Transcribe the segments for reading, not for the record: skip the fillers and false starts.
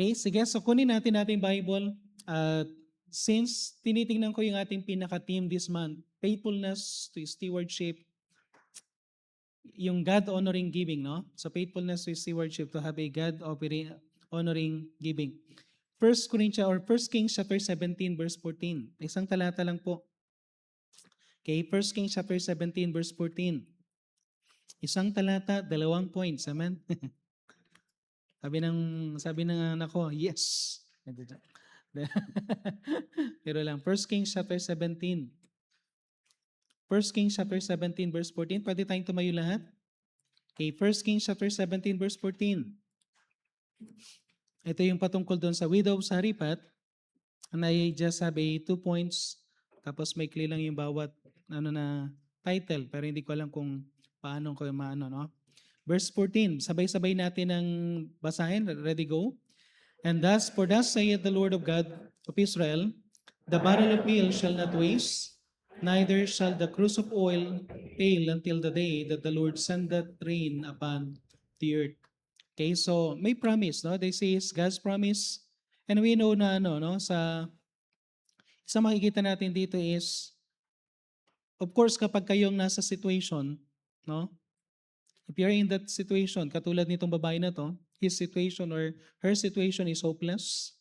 Okay, sige. So kunin natin ating Bible. At since tinitingnan ko yung ating pinaka-theme this month, faithfulness to stewardship, yung God-honoring giving, no? So faithfulness to stewardship to have a God-honoring giving. First Corinthians or First Kings chapter 17 verse 14. Isang talata lang po. Okay, First Kings chapter 17 verse 14. Isang talata, 2 points. Amen? sabi ng anak ko, yes. Pero lang, First Kings chapter 17. First Kings chapter 17 verse 14. Pwede tayong tumayo lahat? Okay, First Kings chapter 17 verse 14. Ito yung patungkol doon sa widow of Sariphat. And I just have 2 points. Tapos may clear lang yung bawat title. Pero hindi ko alam kung paano ko maano, no? Verse 14. Sabay-sabay natin ang basahin. Ready, go? And for thus saith the Lord of God of Israel, the barrel of meal shall not waste, neither shall the cruse of oil fail until the day that the Lord sendeth rain upon the earth. Okay, so may promise, no? This is God's promise. And we know na sa makikita natin dito is, of course, kapag kayong nasa situation, no? If you're in that situation, katulad nitong babae na to, his situation or her situation is hopeless.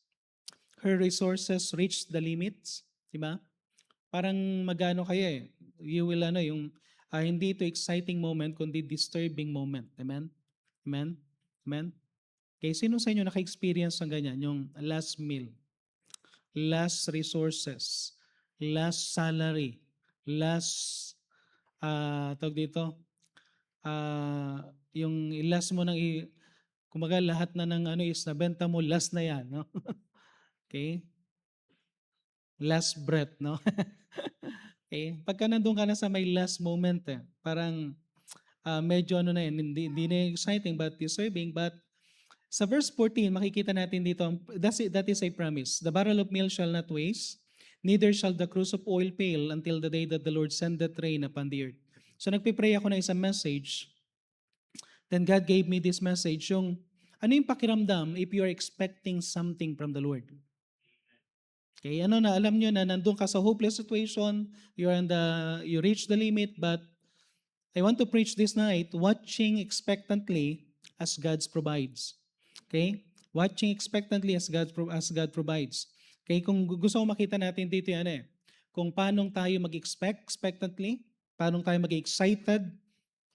Her resources reach the limits, di ba? Parang magano kaya eh. You will hindi ito exciting moment kundi disturbing moment. Amen? Amen? Amen? Okay, sino sa inyo naka-experience ng ganyan? Yung last meal, last resources, last salary, last, tawag dito, yung last mo kumaga lahat na ng is nabenta mo, last na yan. No? Okay? Last breath, no? Okay? Pagka nandun ka na sa may last moment, parang medyo na yan, hindi na exciting but disturbing. But sa verse 14, makikita natin dito, that is a promise. The barrel of meal shall not waste, neither shall the cruse of oil fail until the day that the Lord sendeth rain upon the earth. So nagpipray ako ng isang message. Then God gave me this message, yung ano yung pakiramdam if you are expecting something from the Lord? Okay, alam nyo na nandun ka sa hopeless situation, you reach the limit, but I want to preach this night, watching expectantly as God provides. Okay? Watching expectantly as God provides. Okay, kung gusto ko makita natin dito kung paano tayo expectantly, paano tayo excited,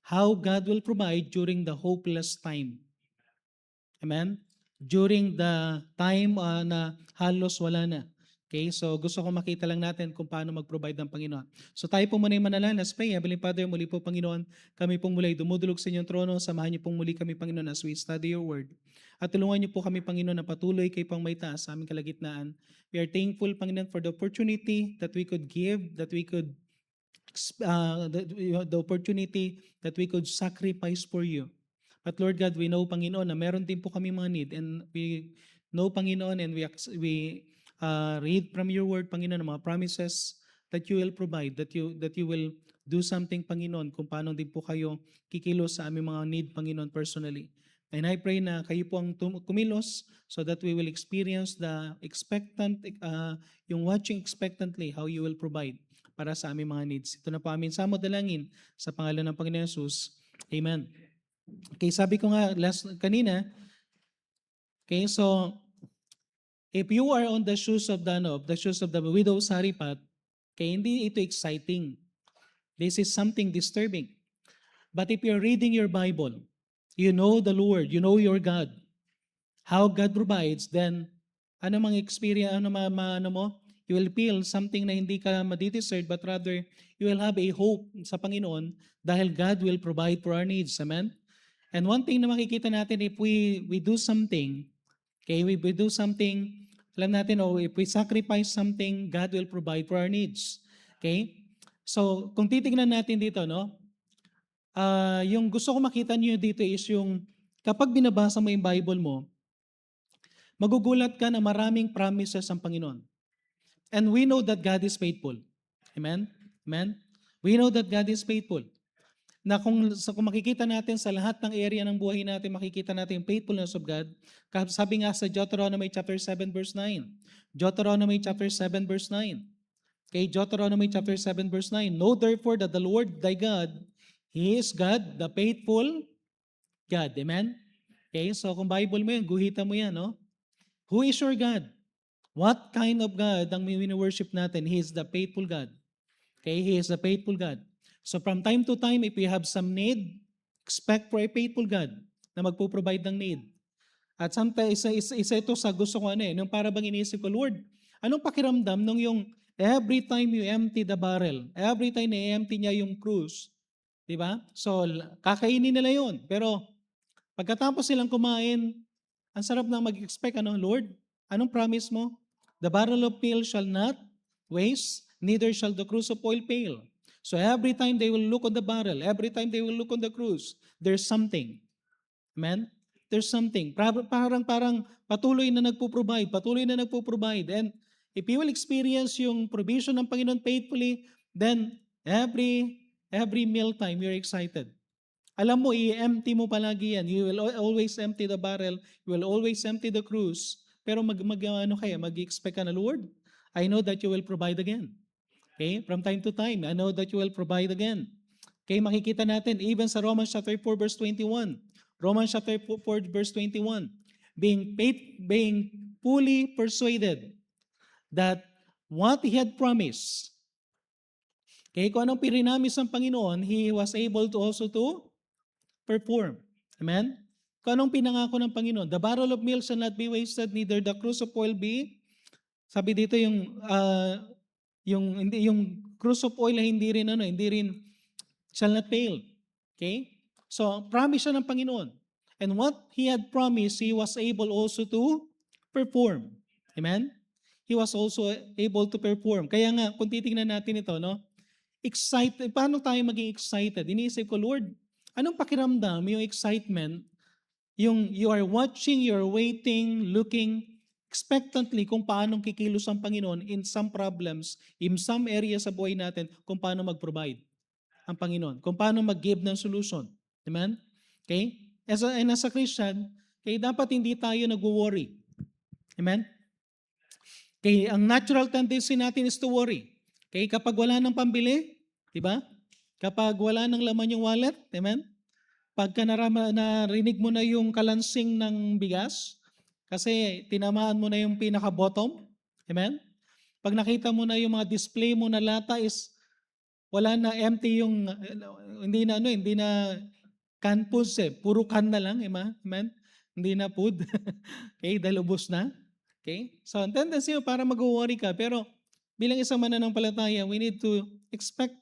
how God will provide during the hopeless time. Amen? During the time na halos wala na. Okay, so gusto ko makita lang natin kung paano mag-provide ng Panginoon. So tayo po muna yung manalangin. Let's pray. Heavenly Father, muli po Panginoon, kami pong muli dumudulog sa inyong trono. Samahan niyo pong muli kami Panginoon as we study your word. At tulungan niyo po kami Panginoon na patuloy kay pang may taas sa aming kalagitnaan. We are thankful Panginoon for the opportunity that we could give, that we could the opportunity that we could sacrifice for you. But Lord God, we know Panginoon na meron din po kami mga need, and we know Panginoon and we read from your word Panginoon ng mga promises that you will provide, that you will do something Panginoon kung paano din po kayo kikilos sa aming mga need Panginoon personally. And I pray na kayo po ang kumilos so that we will experience the yung watching expectantly how you will provide para sa aming mga needs. Ito na po amin sa dalangin sa pangalan ng Panginoon Jesus. Amen. Okay, sabi ko nga kanina, okay, so if you are on the shoes of the widow Sariphat, okay, hindi ito exciting. This is something disturbing. But if you're reading your Bible, you know the Lord, you know your God, how God provides, then ano mang experience, you will feel something na hindi ka madideserve, but rather you will have a hope sa Panginoon dahil God will provide for our needs. Amen? And one thing na makikita natin, if we do something, okay, we do something, alam natin, if we sacrifice something, God will provide for our needs. Okay? So, kung titignan natin dito, yung gusto ko makita niyo dito is yung kapag binabasa mo yung Bible mo, magugulat ka na maraming promises ang Panginoon. And we know that God is faithful. Amen? Amen? We know that God is faithful. na kung makikita natin sa lahat ng area ng buhay natin, makikita natin yung faithfulness of God. Sabi nga sa Deuteronomy chapter 7 verse 9. Deuteronomy chapter 7 verse 9. Okay, Deuteronomy chapter 7 verse 9. Know therefore that the Lord thy God, He is God, the faithful God. Amen? Okay, so kung Bible mo yan, guhitan mo yan, no? Who is your God? What kind of God ang wini-worship natin? He is the faithful God. Okay, He is the faithful God. So from time to time, if we have some need, expect for a faithful God na magpo-provide ng need. At sometimes, isa ito sa gusto ko nung para bang iniisip ko, Lord, anong pakiramdam nung yung every time you empty the barrel, every time na empty niya yung cruise, di ba? So, kakainin nila yon. Pero, pagkatapos silang kumain, ang sarap na mag-expect, Lord, anong promise mo? The barrel of meal shall not waste, neither shall the cruse of oil fail. So every time they will look on the barrel, every time they will look on the cruse, there's something. Amen? There's something. Parang patuloy na nagpo-provide. And if you will experience yung provision ng Panginoon faithfully, then every meal time, you're excited. Alam mo, i-empty mo palagi yan. You will always empty the barrel. You will always empty the cruse. Pero mag-expect ka na, Lord, I know that you will provide again. Okay? From time to time, I know that you will provide again. Okay, makikita natin, even sa Romans chapter 4 verse 21. Romans chapter 4 verse 21. Being fully persuaded that what He had promised, okay, kung anong pirinamis ng Panginoon, He was able to also to perform. Amen? Kung anong pinangako ng Panginoon, the barrel of meal shall not be wasted, neither the cruse of oil be. Sabi dito yung cruse of oil ay hindi rin shall not fail. Okay? So, promise siya ng Panginoon. And what He had promised, He was able also to perform. Amen? He was also able to perform. Kaya nga, kung titingnan natin ito, excited, paano tayo maging excited? Iniisip ko, Lord, anong pakiramdam yung excitement, yung you are watching, you're waiting, looking expectantly kung paano kikilos ang Panginoon in some problems, in some areas sa buhay natin, kung paano mag-provide ang Panginoon, kung paano mag-give ng solution. Amen? Okay? As a Christian, okay, dapat hindi tayo nag-worry. Amen? Okay, ang natural tendency natin is to worry. Okay, kapag wala ng pambili, di ba? Kapag wala ng laman yung wallet, amen? Pagka narinig mo na yung kalansing ng bigas, kasi tinamaan mo na yung pinaka-bottom, amen? Pag nakita mo na yung mga display mo na lata is wala na, empty yung, hindi na canned foods puro can na lang, amen? Hindi na food, okay, dahil ubos na. Okay? So, ang tendency mo para mag-worry ka, pero bilang isang mananampalataya, we need to expect,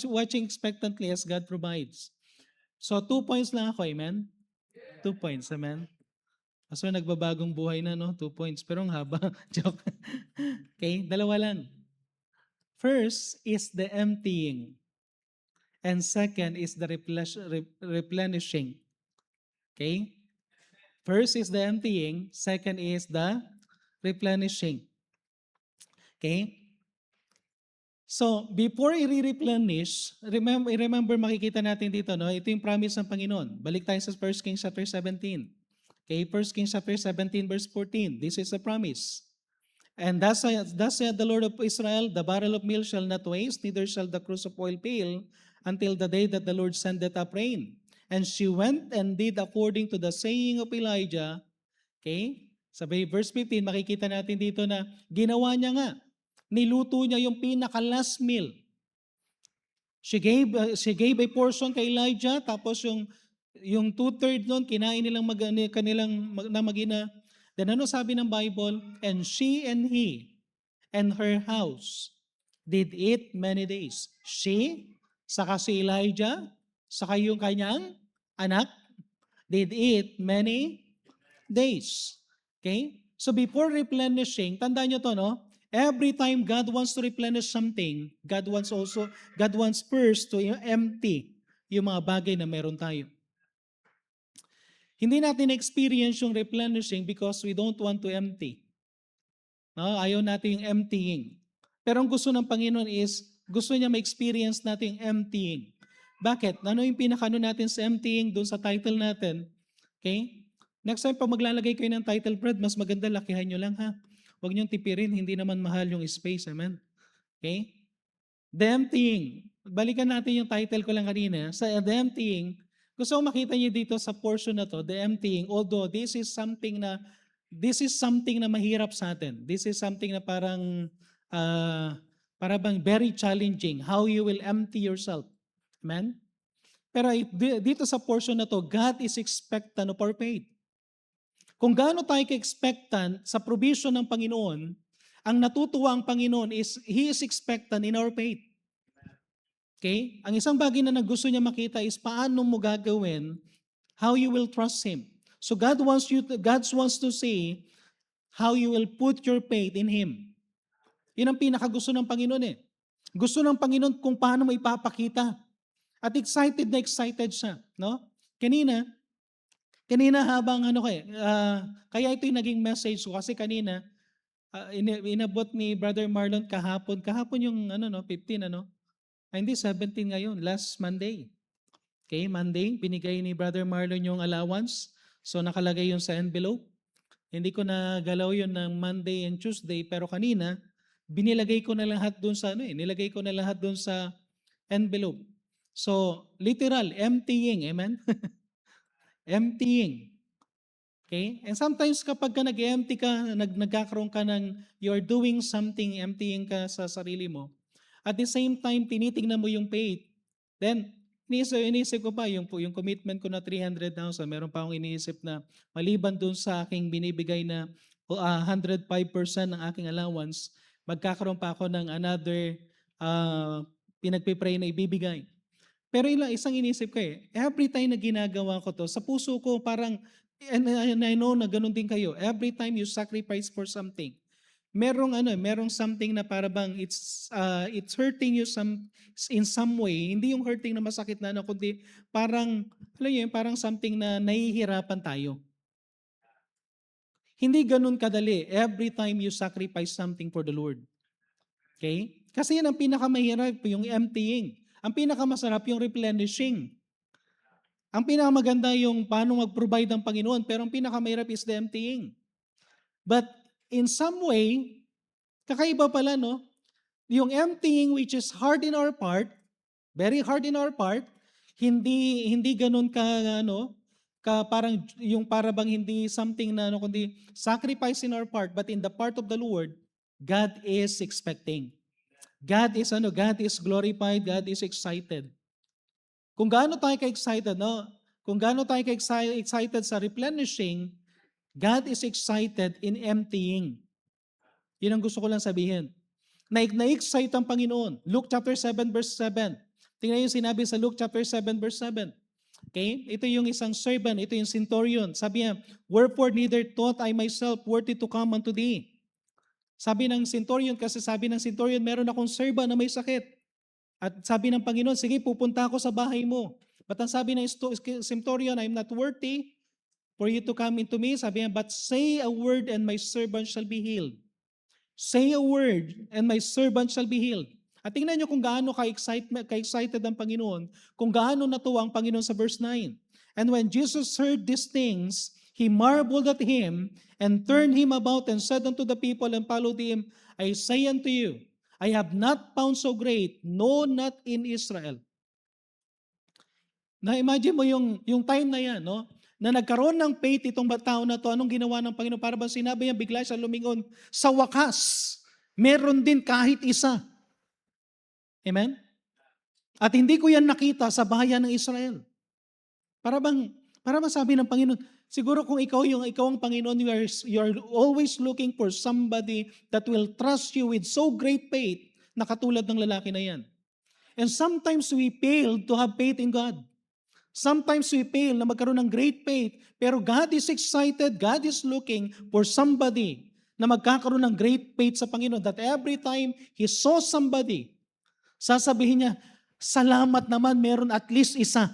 watching expectantly as God provides. So, 2 points lang ako, amen? 2 points, amen? So, nagbabagong buhay na, 2 points. Pero ang haba. Joke. Okay? Dalawa lang. First is the emptying. And second is the replenishing. Okay? First is the emptying. Second is the replenishing. Okay? So, before i-replenish, remember makikita natin dito, ito yung promise ng Panginoon. Balik tayo sa 1 Kings chapter 17. Okay, 1 Kings chapter 17 verse 14. This is a promise. And thus said the Lord of Israel, the barrel of meal shall not waste, neither shall the cruse of oil fail, until the day that the Lord sendeth up rain. And she went and did according to the saying of Elijah. Okay? Sabi, verse 15, makikita natin dito na ginawa niya nga. Niluto niya yung pinaka-last meal. She gave a portion kay Elijah, tapos yung 2/3 nun, kinain nilang mag-ina. Then ano sabi ng Bible? And she and he and her house did eat many days. She, saka si Elijah, saka yung kanyang anak, did eat many days. Okay? So before replenishing, tandaan nyo to, every time God wants to replenish something, God wants first to empty yung mga bagay na meron tayo. Hindi natin experience yung replenishing because we don't want to empty. Ayaw natin yung emptying. Pero ang gusto ng Panginoon is, gusto niya ma-experience natin yung emptying. Bakit? Ano yung pinaka-ano natin sa emptying doon sa title natin? Okay? Next time, pag maglalagay kayo ng title, Fred, mas maganda lakihan nyo lang ha. Huwag niyong tipirin, hindi naman mahal yung space. Amen? Okay? The emptying. Balikan natin yung title ko lang kanina. Sa the emptying, gusto ko makita niyo dito sa portion na to, the emptying, although this is something na mahirap sa atin. This is something na uh, para bang very challenging, how you will empty yourself. Amen? Pero dito sa portion na to, God is expectant of our faith. Kung gaano tayo ka-expectant sa provision ng Panginoon, ang natutuwa ang Panginoon is He is expectant in our faith. Okay? Ang isang bagay na gusto niya makita is paano mo gagawin, how you will trust Him. So God wants to see how you will put your faith in Him. Yun ang pinakagusto ng Panginoon eh. Gusto ng Panginoon kung paano mo ipapakita. At excited siya. No? Kanina habang kaya ito yung naging message ko kasi kanina, inabot ni Brother Marlon kahapon yung 15 hindi 17 ngayon, last Monday. Okay, Monday, binigay ni Brother Marlon yung allowance. So nakalagay yun sa envelope. Hindi ko na galaw yun ng Monday and Tuesday, pero kanina, nilagay ko na lahat dun sa envelope. So, literal, emptying, amen? Emptying. Okay? And sometimes kapag ka nag-empty ka, nagkakaroon ka ng, you're doing something, emptying ka sa sarili mo. At the same time, tinitingnan mo yung faith. Then, iniisip ko pa, yung commitment ko na 300,000, meron pa akong iniisip na maliban dun sa aking binibigay na 105% ng aking allowance, magkakaroon pa ako ng another pinagpipray na ibibigay. Pero isang inisip ko every time na ginagawa ko to, sa puso ko parang, and I know na ganun din kayo, every time you sacrifice for something, merong something na para bang it's hurting you in some way, hindi yung hurting na masakit na kundi parang, parang something na nahihirapan tayo. Hindi ganun kadali every time you sacrifice something for the Lord. Okay? Kasi yan ang pinakamahirap, yung emptying. Ang pinakamasarap yung replenishing. Ang pinakamaganda yung paano mag-provide ng Panginoon, pero ang pinakamahirap is the emptying. But in some way, kakaiba pala, no? Yung emptying which is hard in our part, very hard in our part, hindi ganun para bang hindi something na kundi sacrifice in our part, but in the part of the Lord, God is expecting. God is glorified, God is excited. Kung gaano tayo ka-excited, no? Kung gaano tayo ka-excited sa replenishing, God is excited in emptying. Yun ang gusto ko lang sabihin. Na-excite ang Panginoon. Luke chapter 7 verse 7. Tingnan yung sinabi sa Luke chapter 7 verse 7. Okay? Ito yung isang servant, ito yung centurion. Sabi niya, wherefore neither thought I myself worthy to come unto thee. Sabi ng centurion, meron akong servant na may sakit. At sabi ng Panginoon, sige, pupunta ako sa bahay mo. But ang sabi ng centurion, I'm not worthy for you to come into me. Sabi niya, but say a word and my servant shall be healed. Say a word and my servant shall be healed. At tingnan niyo kung gaano ka-excited ang Panginoon, kung gaano natuwa ang Panginoon sa verse 9. And when Jesus heard these things, He marveled at him and turned him about and said unto the people and followed him, I say unto you, I have not found so great, no, not in Israel. Na-imagine mo yung time na yan, no? Na nagkaroon ng faith itong tao na to, anong ginawa ng Panginoon? Para bang sinabi niya, bigla siya lumingon, sa wakas, meron din kahit isa. Amen? At hindi ko yan nakita sa bayan ng Israel. Para masabi ng Panginoon, siguro kung ikaw ang Panginoon, you are always looking for somebody that will trust you with so great faith na katulad ng lalaki na yan. And sometimes we fail to have faith in God. Sometimes we fail na magkaroon ng great faith, pero God is excited, God is looking for somebody na magkakaroon ng great faith sa Panginoon, that every time He saw somebody, sasabihin niya, salamat naman, meron at least isa.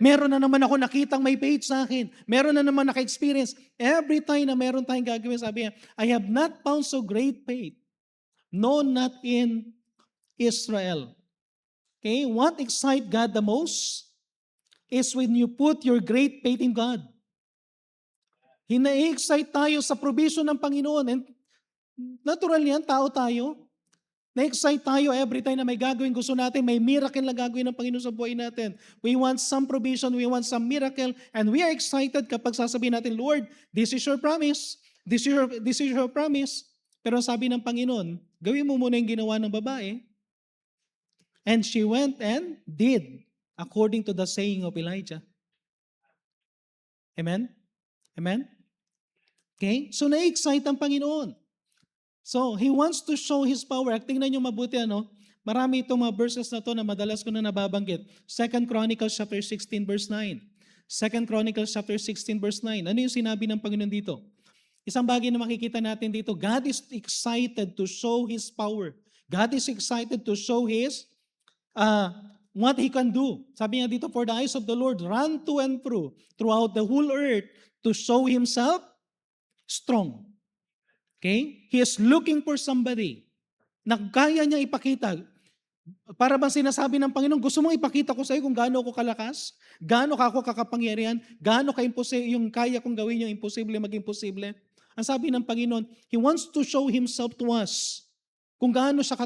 Meron na naman ako nakitang may faith sa akin. Meron na naman naka-experience. Every time na meron tayong gagawin, sabi niya, I have not found so great faith. No, not in Israel. Okay? What excites God the most is when you put your great faith in God. Hina-excite tayo sa provision ng Panginoon. And natural yan, tao tayo. Na-excite tayo every time na may gagawin gusto natin, may miracle na gagawin ng Panginoon sa buhay natin. We want some provision, we want some miracle, and we are excited kapag sasabihin natin, Lord, this is your promise. This is your promise. Pero sabi ng Panginoon, gawin mo muna yung ginawa ng babae. And she went and did according to the saying of Elijah. Amen? Amen? Okay? So na-excite ang Panginoon. So, He wants to show His power. Tingnan nyo mabuti, marami itong mga verses na to na madalas ko na nababanggit. 2 Chronicles chapter 16 verse 9. 2 Chronicles chapter 16 verse 9. Ano yung sinabi ng Panginoon dito? Isang bagay na makikita natin dito, God is excited to show His power. God is excited to show His what He can do. Sabi niya dito, for the eyes of the Lord run to and fro throughout the whole earth to show Himself strong. Okay? He is looking for somebody na kaya niya ipakita. Para bang sinasabi ng Panginoon, gusto mong ipakita ko sa iyo kung gaano ako kalakas, gaano ako kakapangyarihan, gaano ka-imposible, yung kaya kong gawin yung imposible maging posible. Ang sabi ng Panginoon, He wants to show Himself to us kung gaano siya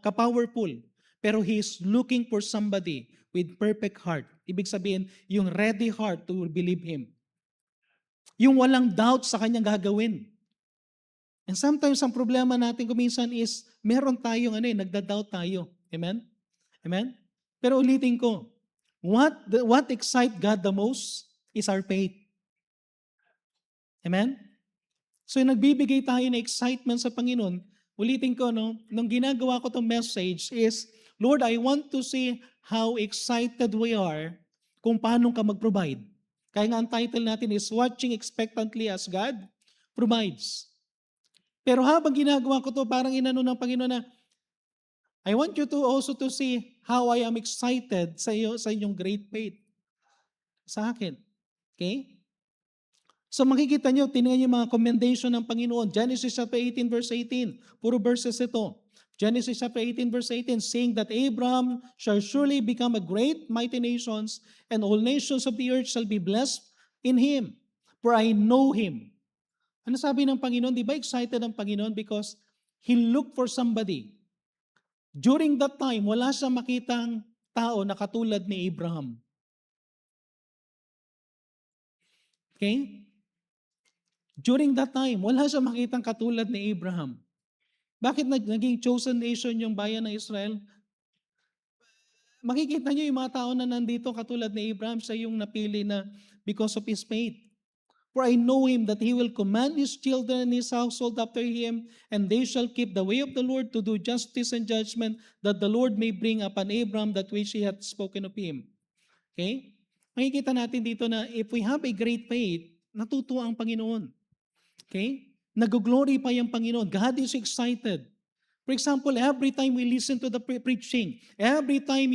ka-powerful. Pero He is looking for somebody with perfect heart. Ibig sabihin, yung ready heart to believe Him. Yung walang doubt sa kanyang gagawin. And sometimes ang problema natin kuminsan is meron tayong nagda-doubt tayo. Amen? Amen? Pero ulitin ko, what excites God the most is our faith. Amen? So yung nagbibigay tayo ng excitement sa Panginoon, ulitin ko, nung ginagawa ko itong message is, Lord, I want to see how excited we are kung paano ka mag-provide. Kaya nga ang title natin is Watching Expectantly as God Provides. Pero habang ginagawa ko to, parang inano ng Panginoon na, I want you to also to see how I am excited sa inyong great faith. Sa akin. Okay? So makikita nyo, tinignan nyo yung mga commendation ng Panginoon. Genesis chapter 18 verse 18. Puro verses ito. Genesis chapter 18 verse 18, saying that Abraham shall surely become a great mighty nations, and all nations of the earth shall be blessed in him. For I know him. Ano sabi ng Panginoon? Di ba excited ang Panginoon? Because He looked for somebody. During that time, wala siyang makitang tao na katulad ni Abraham. Okay? During that time, wala siyang makitang katulad ni Abraham. Bakit naging chosen nation yung bayan ng Israel? Makikita niyo yung mga tao na nandito katulad ni Abraham, siya yung napili na because of his faith. For I know him that he will command his children and his household after him, and they shall keep the way of the Lord to do justice and judgment, that the Lord may bring upon Abraham that which he hath spoken of him. Okay? Makikita natin dito na if we have a great faith, natutuwa ang Panginoon. Okay? Nag-glorify ang Panginoon. God is excited. For example, every time we listen to the preaching, every time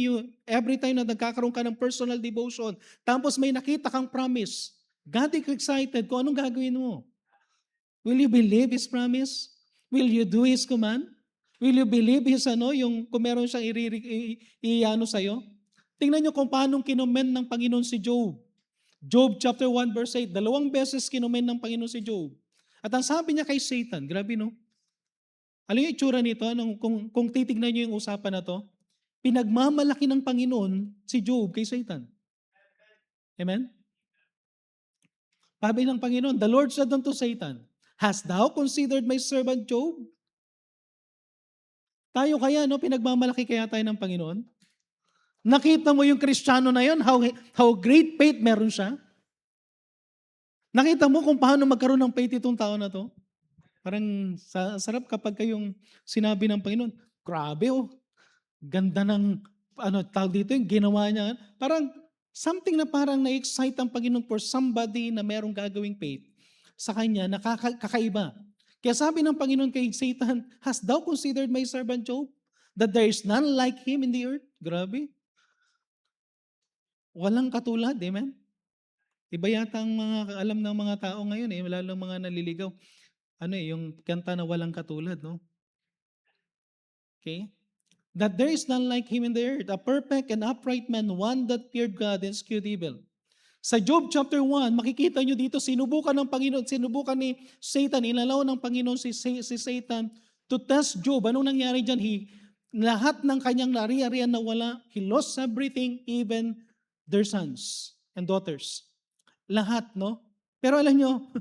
na nagkakaroon ka ng personal devotion, tapos may nakita kang promise, God is excited kung anong gagawin mo. Will you believe His promise? Will you do His command? Will you believe His yung kung meron siyang i-ano sa'yo? Tingnan nyo kung paano kinomen ng Panginoon si Job. Job chapter 1 verse 8, 2 beses kinomen ng Panginoon si Job. At ang sabi niya kay Satan, grabe no? Ano yung itsura nito? Kung titignan niyo yung usapan na to, pinagmamalaki ng Panginoon si Job kay Satan. Amen? Sabi ng Panginoon, the Lord said unto Satan, hast thou considered my servant Job? Tayo kaya, pinagmamalaki kaya tayo ng Panginoon? Nakita mo yung Kristiyano na yun, how great faith meron siya? Nakita mo kung paano magkaroon ng faith itong tao na to? Parang sarap kapag kayong sinabi ng Panginoon, grabe ganda ng tawag dito yung ginawa niya. Parang something na parang na-excite ang Panginoon for somebody na merong gagawing faith sa kanya na kakaiba. Kaya sabi ng Panginoon kay Satan, hast thou considered my servant Job? That there is none like him in the earth? Grabe. Walang katulad, amen? Iba yata ang mga alam ng mga tao ngayon, lalo ng mga naliligaw. Yung kanta na walang katulad, no? Okay? that there is none like him in the earth, a perfect and upright man, one that feared God and eschewed evil. Sa Job chapter 1, makikita nyo dito, sinubukan ng Panginoon, sinubukan ni Satan, inalaw ng Panginoon si Satan to test Job. Anong nangyari dyan? Lahat ng kanyang ari-arian nawala. He lost everything, even their sons and daughters. Lahat, no? Pero alam nyo,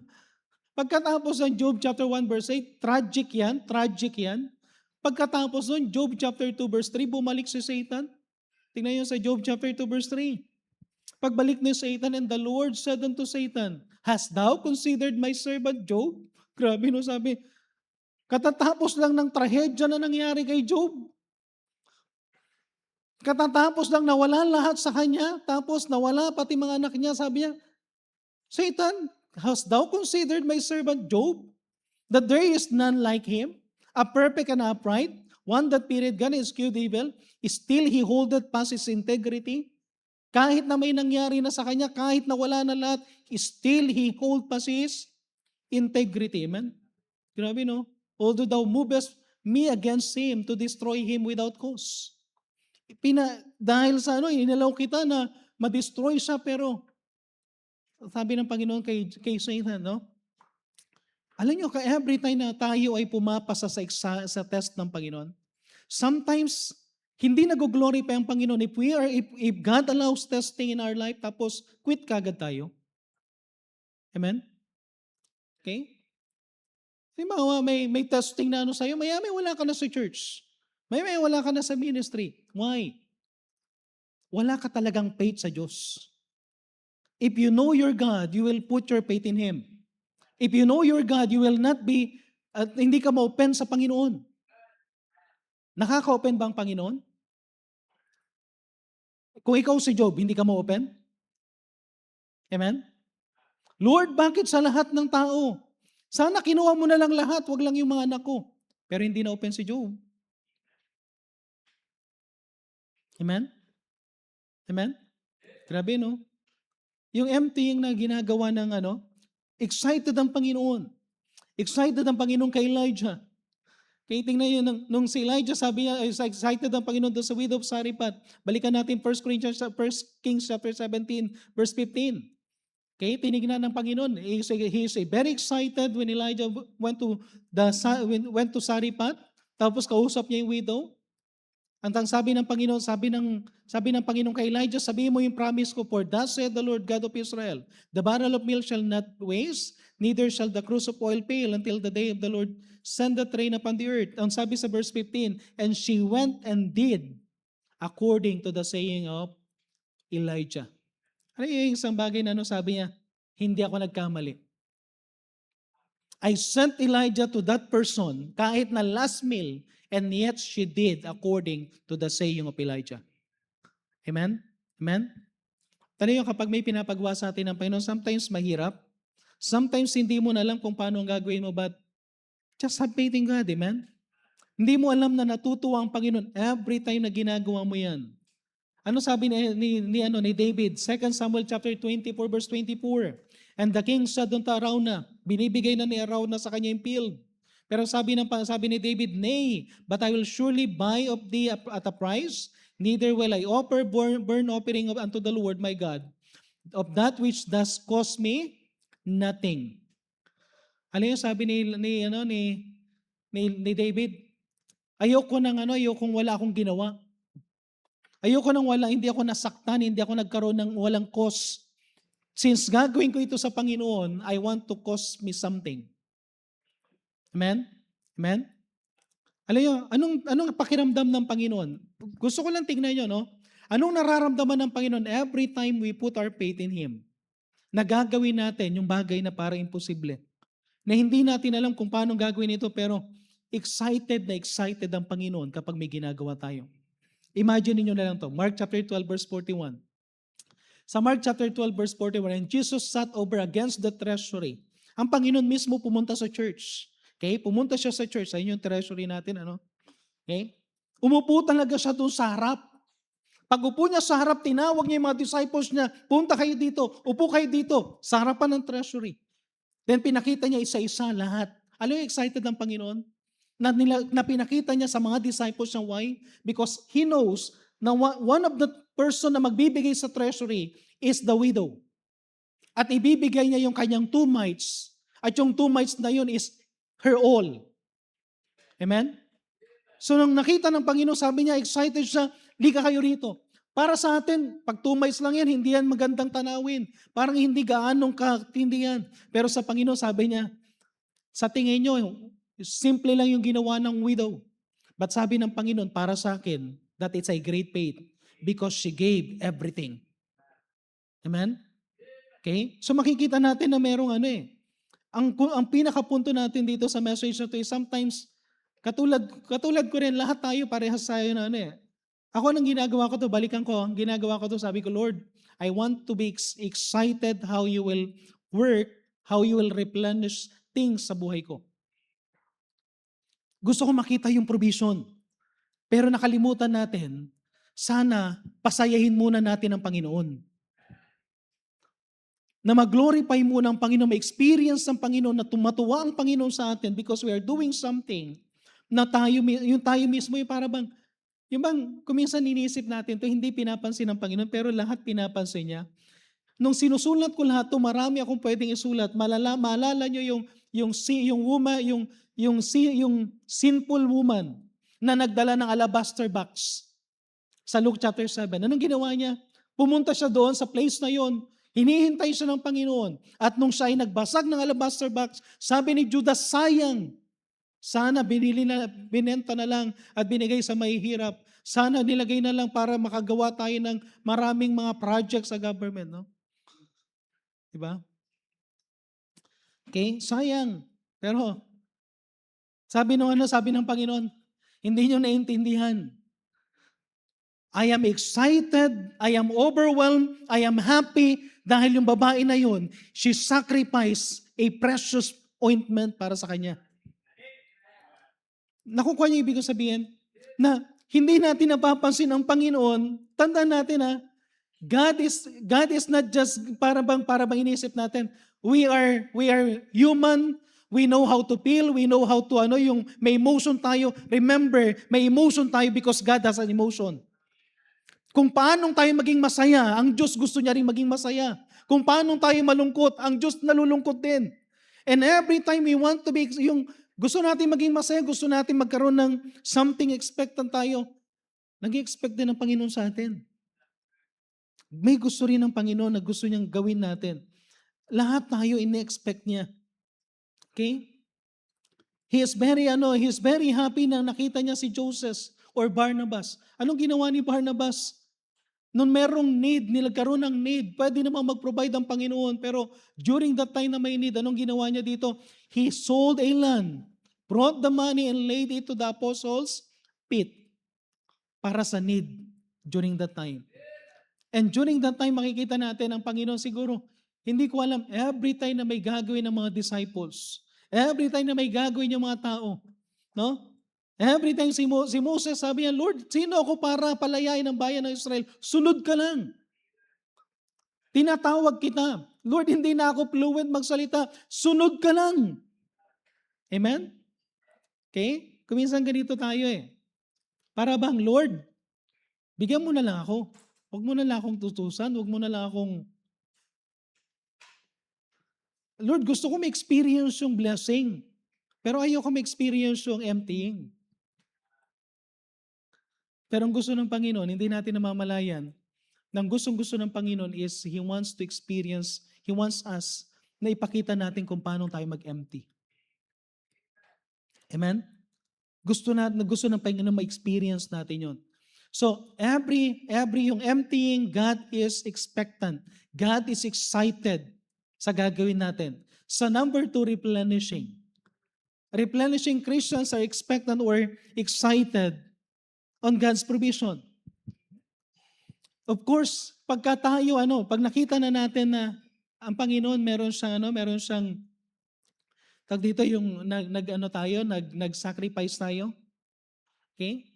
pagkatapos ng Job chapter 1 verse 8, tragic yan. Pagkatapos nun, Job chapter 2 verse 3, bumalik si Satan. Tingnan nyo sa Job chapter 2 verse 3. Pagbalik ni Satan, and the Lord said unto Satan, hast thou considered my servant Job? Grabe no, sabi. Katatapos lang ng trahedya na nangyari kay Job. Katatapos lang nawala lahat sa kanya, tapos nawala pati mga anak niya, sabi niya, Satan, hast thou considered my servant Job? That there is none like him, a perfect and upright, one that feared God and eschewed evil, still he holdeth fast his integrity. Kahit na may nangyari na sa kanya, kahit na wala na lahat, still he hold fast his integrity. Amen? Grabe no? Although thou movest me against him to destroy him without cause. Dahil sa inalaw kita na ma-destroy siya, pero sabi ng Panginoon kay Satan, no? Alam nyo, every time na tayo ay pumapasa sa test ng Panginoon, sometimes hindi nag-glorify ang Panginoon. If God allows testing in our life, tapos quit kagad tayo. Amen? Okay? Halimbawa, may testing na sa'yo, may wala ka na sa church. May wala ka na sa ministry. Why? Wala ka talagang faith sa Diyos. If you know your God, you will put your faith in Him. If you know your God, you will not be, hindi ka ma-open sa Panginoon. Nakaka-open ba ang Panginoon? Kung ikaw si Job, hindi ka ma-open? Amen? Lord, bakit sa lahat ng tao? Sana kinuha mo na lang lahat, wag lang yung mga anak ko. Pero hindi na open si Job. Amen? Amen? Grabe, no? Yung emptying na ginagawa ng excited ang Panginoon. Excited ang Panginoon kay Elijah. Kaya tingnan yun, nung si Elijah, sabi niya, excited ang Panginoon doon sa widow of Sarephat. Balikan natin 1 Kings chapter 17, verse 15. Okay, tinignan ng Panginoon. He is very excited when Elijah went to Sarephat. Tapos kausap niya yung widow. Ang sabi ng Panginoon, sabi ng Panginoon kay Elijah, sabihin mo yung promise ko, for thus said the Lord God of Israel, the barrel of milk shall not waste, neither shall the cruse of oil fail until the day of the Lord send the rain upon the earth. Ang sabi sa verse 15, and she went and did according to the saying of Elijah. Ano yung isang bagay na sabi niya? Hindi ako nagkamali. I sent Elijah to that person kahit na last meal, and yet she did according to the saying of Elijah. Amen? Amen? Tanong kapag may pinapagawa sa atin ng Panginoon, sometimes mahirap. Sometimes hindi mo na alam kung paano ang gagawin mo, but just have faith in God. Amen? Hindi mo alam na natutuwa ang Panginoon every time na ginagawa mo yan. Ano sabi ni David? 2 Samuel chapter 24 verse 24. And the king said unto Arauna, binibigay na ni Arauna sa kanya yung field. Pero sabi ni David, nay, but I will surely buy of thee at a price, neither will I offer burnt offering unto the Lord my God, of that which does cost me nothing. Ano yung sabi ni David? Ayokong wala akong ginawa. Ayoko nang hindi ako nasaktan, hindi ako nagkaroon ng walang cost. Since gagawin ko ito sa Panginoon, I want to cost me something. Amen? Amen? Alam nyo, anong pakiramdam ng Panginoon? Gusto ko lang tingnan nyo, no? Anong nararamdaman ng Panginoon every time we put our faith in Him? Nagagawin natin yung bagay na parang imposible. Na hindi natin alam kung paano gagawin ito, pero excited ang Panginoon kapag may ginagawa tayo. Imagine niyo na lang to. Mark chapter 12 verse 41. Sa Mark chapter 12 verse 41, and Jesus sat over against the treasury. Ang Panginoon mismo pumunta sa church. Okay? Pumunta siya sa church. Ayun yung treasury natin. Okay? Umupo talaga siya doon sa harap. Pag upo niya sa harap, tinawag niya yung mga disciples niya, punta kayo dito, upo kayo dito, sa harapan ng treasury. Then pinakita niya isa-isa lahat. Alam yung excited ang Panginoon? na pinakita niya sa mga disciples niya. Why? Because He knows na one of the person na magbibigay sa treasury is the widow. At ibibigay niya yung kanyang 2 mites. At yung 2 mites na yun is her all. Amen? So nung nakita ng Panginoon, sabi niya, excited siya, lika kayo rito. Para sa atin, pag 2 mites lang yan, hindi yan magandang tanawin. Parang hindi gaanong katindi yan. Pero sa Panginoon, sabi niya, sa tingin nyo, simple lang yung ginawa ng widow. But sabi ng Panginoon, para sa akin, that it's a great faith because she gave everything. Amen? Okay? So makikita natin na merong ang pinakapunto natin dito sa message na ito is sometimes, katulad ko rin, lahat tayo parehas tayo na Ako nang ginagawa ko to, balikan ko, ang ginagawa ko to, sabi ko, Lord, I want to be excited how you will work, how you will replenish things sa buhay ko. Gusto ko makita yung provision. Pero nakalimutan natin, sana pasayahin muna natin ang Panginoon. Na mag-glorify muna ang Panginoon, ma-experience ng Panginoon, na tumatuwa ang Panginoon sa atin because we are doing something na tayo mismo yung para bang, yung bang kuminsan iniisip natin to hindi pinapansin ng Panginoon, pero lahat pinapansin niya. Nung sinusulat ko lahat to, marami akong pwedeng isulat. Maalala nyo yung sinful woman na nagdala ng alabaster box sa Luke chapter 7. Anong ginawa niya? Pumunta siya doon sa place na yon. Hinihintay siya ng Panginoon. At nung siya ay nagbasag ng alabaster box, sabi ni Judas, sayang. Sana binenta na lang at binigay sa mahihirap. Sana nilagay na lang para makagawa tayo ng maraming mga projects sa government. No? Diba? Okay? Sayang. Pero, sabi ng Panginoon, hindi nyo naintindihan. I am excited, I am overwhelmed, I am happy dahil yung babae na yun, she sacrificed a precious ointment para sa kanya. Nakukuha niyo ibig sabihin na hindi natin napapansin ang Panginoon. Tandaan natin God is not just para bang inisip natin. We are human. We know how to feel. We know how to yung may emotion tayo. Remember, may emotion tayo because God has an emotion. Kung paano tayo maging masaya, ang Diyos gusto niya rin maging masaya. Kung paano tayo malungkot, ang Diyos nalulungkot din. And every time we want to be gusto natin maging masaya, gusto natin magkaroon ng something expectant tayo. Nag-expect din ng Panginoon sa atin. May gusto rin ng Panginoon na gusto niyang gawin natin. Lahat tayo in-expect niya. Okay? He is very happy na nakita niya si Joseph or Barnabas. Anong ginawa ni Barnabas? Nung merong need, nilagkaroon ng need, pwede namang mag-provide ang Panginoon. Pero during that time na may need, anong ginawa niya dito? He sold a land, brought the money and laid it to the apostles' feet para sa need during that time. And during that time, makikita natin ang Panginoon siguro, hindi ko alam, every time na may gagawin ng mga disciples, every time na may gagawin yung mga tao, no? Every time si Moses sabi niya, Lord, sino ako para palayain ang bayan ng Israel? Sunod ka lang. Tinatawag kita. Lord, hindi na ako fluent magsalita. Sunod ka lang. Amen? Okay? Kuminsan ganito tayo Para bang, Lord, bigyan mo na lang ako. Huwag mo na lang akong tutusan. Huwag mo na lang akong... Lord, gusto ko ma-experience yung blessing. Pero ayoko ma-experience yung emptying. Pero ang gusto ng Panginoon, hindi natin namamalayan, ang gustong-gusto ng Panginoon is He wants to experience, He wants us na ipakita natin kung paano tayo mag-empty. Amen? Gusto ng Panginoon ma-experience natin yon. So, every yung emptying, God is expectant. God is excited sa gagawin natin. Sa number 2, replenishing. Replenishing Christians are expectant or excited on God's provision. Of course, pag nakita na natin na ang Panginoon meron siyang dito yung nag-sacrifice tayo. Okay?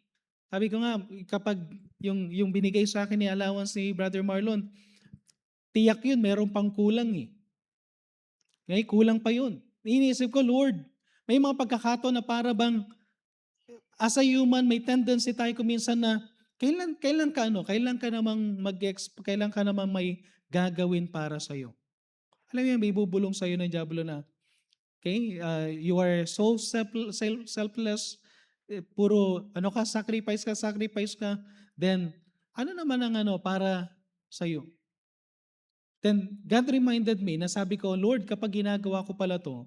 Sabi ko nga, kapag yung binigay sa akin ni allowance ni Brother Marlon, tiyak yun, meron pang kulang Okay? Kulang pa yun. Iniisip ko, Lord, may mga pagkakataon na para bang As a human, may tendency tayo kuminsan na kailan ka namang may gagawin para sa iyo. Alam mo 'yun, may bubulong sa iyo ng diablo na, okay, you are so selfless, puro ano ka, sacrifice ka, then ano naman ang ano para sa iyo. Then God reminded me na sabi ko, Lord, kapag ginagawa ko pala 'to,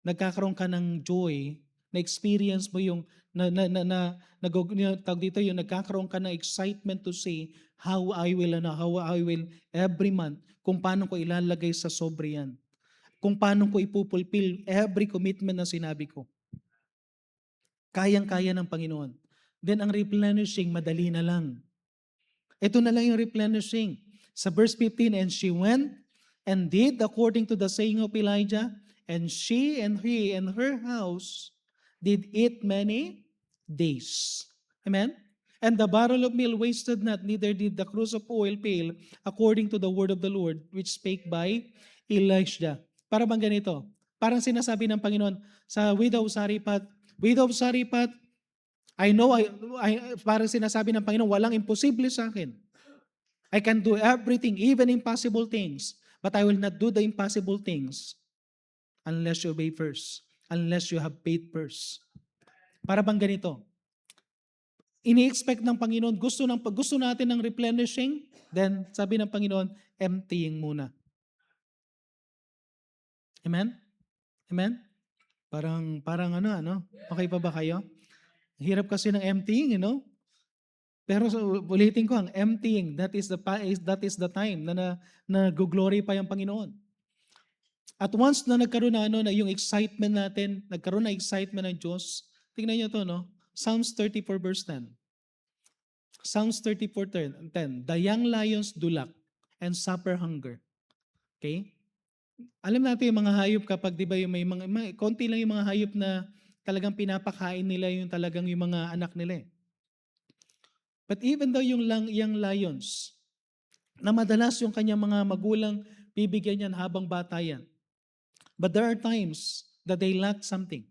nagkakaroon ka ng joy, na-experience mo yung tawag dito, yung nagkakaroon ka ng excitement to say how I will every month, kung paano ko ilalagay sa sobre yan. Kung paano ko ipupulfill every commitment na sinabi ko. Kayang-kaya ng Panginoon. Then ang replenishing, madali na lang. Ito na lang yung replenishing. Sa verse 15, and she went and did according to the saying of Elijah, and she and he and her house did eat many days. Amen? And the barrel of meal wasted not, neither did the cruse of oil fail, according to the word of the Lord, which spake by Elijah. Para bang ganito? Parang sinasabi ng Panginoon sa widow of Sariphat, parang sinasabi ng Panginoon, walang imposible sa akin. I can do everything, even impossible things, but I will not do the impossible things unless you obey first, unless you have faith first. Para bang ganito? Ini-expect ng Panginoon, gusto natin ng replenishing, then sabi ng Panginoon, emptying muna. Amen? Amen? Parang ano? Okay pa ba kayo? Hirap kasi ng emptying, you know? Pero ulitin ko, ang emptying, that is the time na nag-glorify ang Panginoon. At once na nagkaroon na yung excitement natin, nagkaroon na excitement ng Diyos, tingnan niyo to, no? Psalms 34 verse 10. Psalms 34:10. The young lions do lack and suffer hunger. Okay? Alam natin yung mga hayop kapag 'di ba yung may konti lang yung mga hayop na talagang pinapakain nila yung talagang yung mga anak nila. But even though yung young lions na madalas yung kanyang mga magulang bibigyan yan habang bata yan. But there are times that they lack something.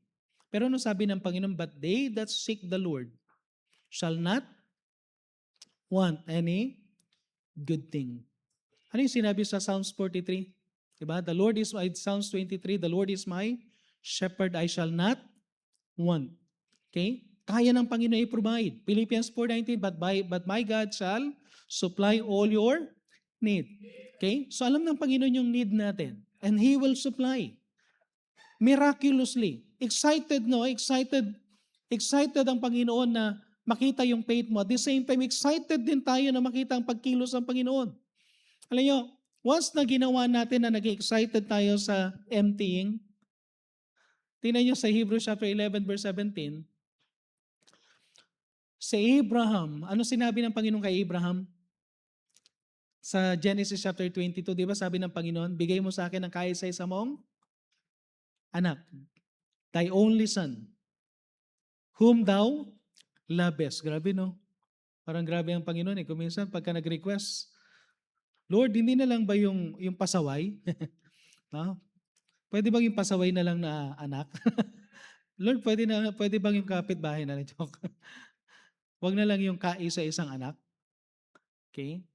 Pero ano sabi ng Panginoon? But they that seek the Lord shall not want any good thing. Ano yung sinabi sa Psalms 43? Diba? Psalms 23, the Lord is my shepherd, I shall not want. Okay? Kaya ng Panginoon i-provide. Philippians 4:19, but my God shall supply all your need. Okay? So alam ng Panginoon yung need natin. And He will supply. Miraculously. Excited, no? Excited ang Panginoon na makita yung faith mo. At the same time, excited din tayo na makita ang pagkilos ng Panginoon. Alam nyo, once na ginawa natin na nag-excited tayo sa emptying, tingnan nyo sa Hebrews chapter 11 verse 17, si Abraham, ano sinabi ng Panginoon kay Abraham? Sa Genesis chapter 22, di ba sabi ng Panginoon, bigay mo sa akin ang kaisa-isa mong anak, thy only son, whom thou lovest. Grabe, no? Parang grabe ang Panginoon eh. Kuminsan pagka nag-request, Lord, hindi na lang ba yung pasaway? No? Pwede bang yung pasaway na lang na anak? Lord, pwede bang yung kapitbahay na joke? Wag na lang yung kaisa-isang anak. Okay?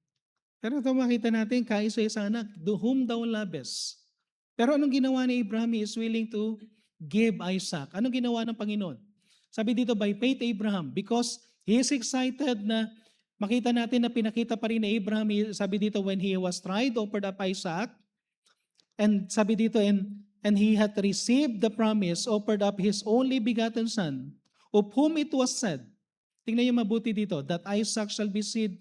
Pero ito makita natin, kaisa-isang anak, whom thou lovest. Pero anong ginawa ni Abraham? He is willing to give Isaac. Anong ginawa ng Panginoon? Sabi dito, by faith Abraham, because he is excited na makita natin na pinakita pa rin ni Abraham, sabi dito, when he was tried, offered up Isaac, and sabi dito, and he had received the promise, offered up his only begotten son, of whom it was said, tingnan niyo mabuti dito, that Isaac shall be seed,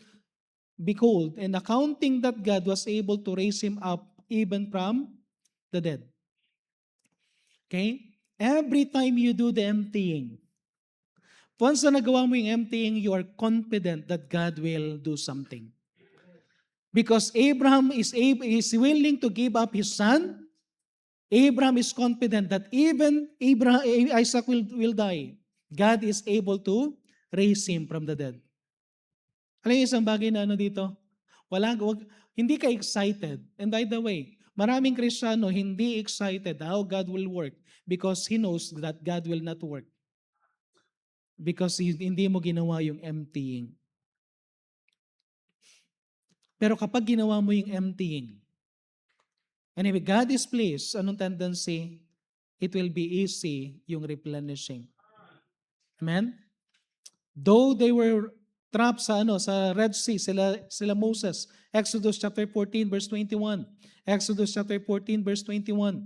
behold, and accounting that God was able to raise him up even from the dead. Okay? Every time you do the emptying, once na nagawa mo yung emptying, you are confident that God will do something. Because Abraham is willing to give up his son, Abraham is confident that even Isaac will die, God is able to raise him from the dead. Alam niyo isang bagay na dito? Hindi ka excited. And by the way, maraming Kristiyano hindi excited how God will work because he knows that God will not work. because hindi mo ginawa yung emptying. Pero kapag ginawa mo yung emptying, and if God is pleased, anong tendency? It will be easy yung replenishing. Amen? Though they were trapped sa Red Sea, sila Moses. Exodus chapter 14 verse 21. Exodus chapter 14 verse 21.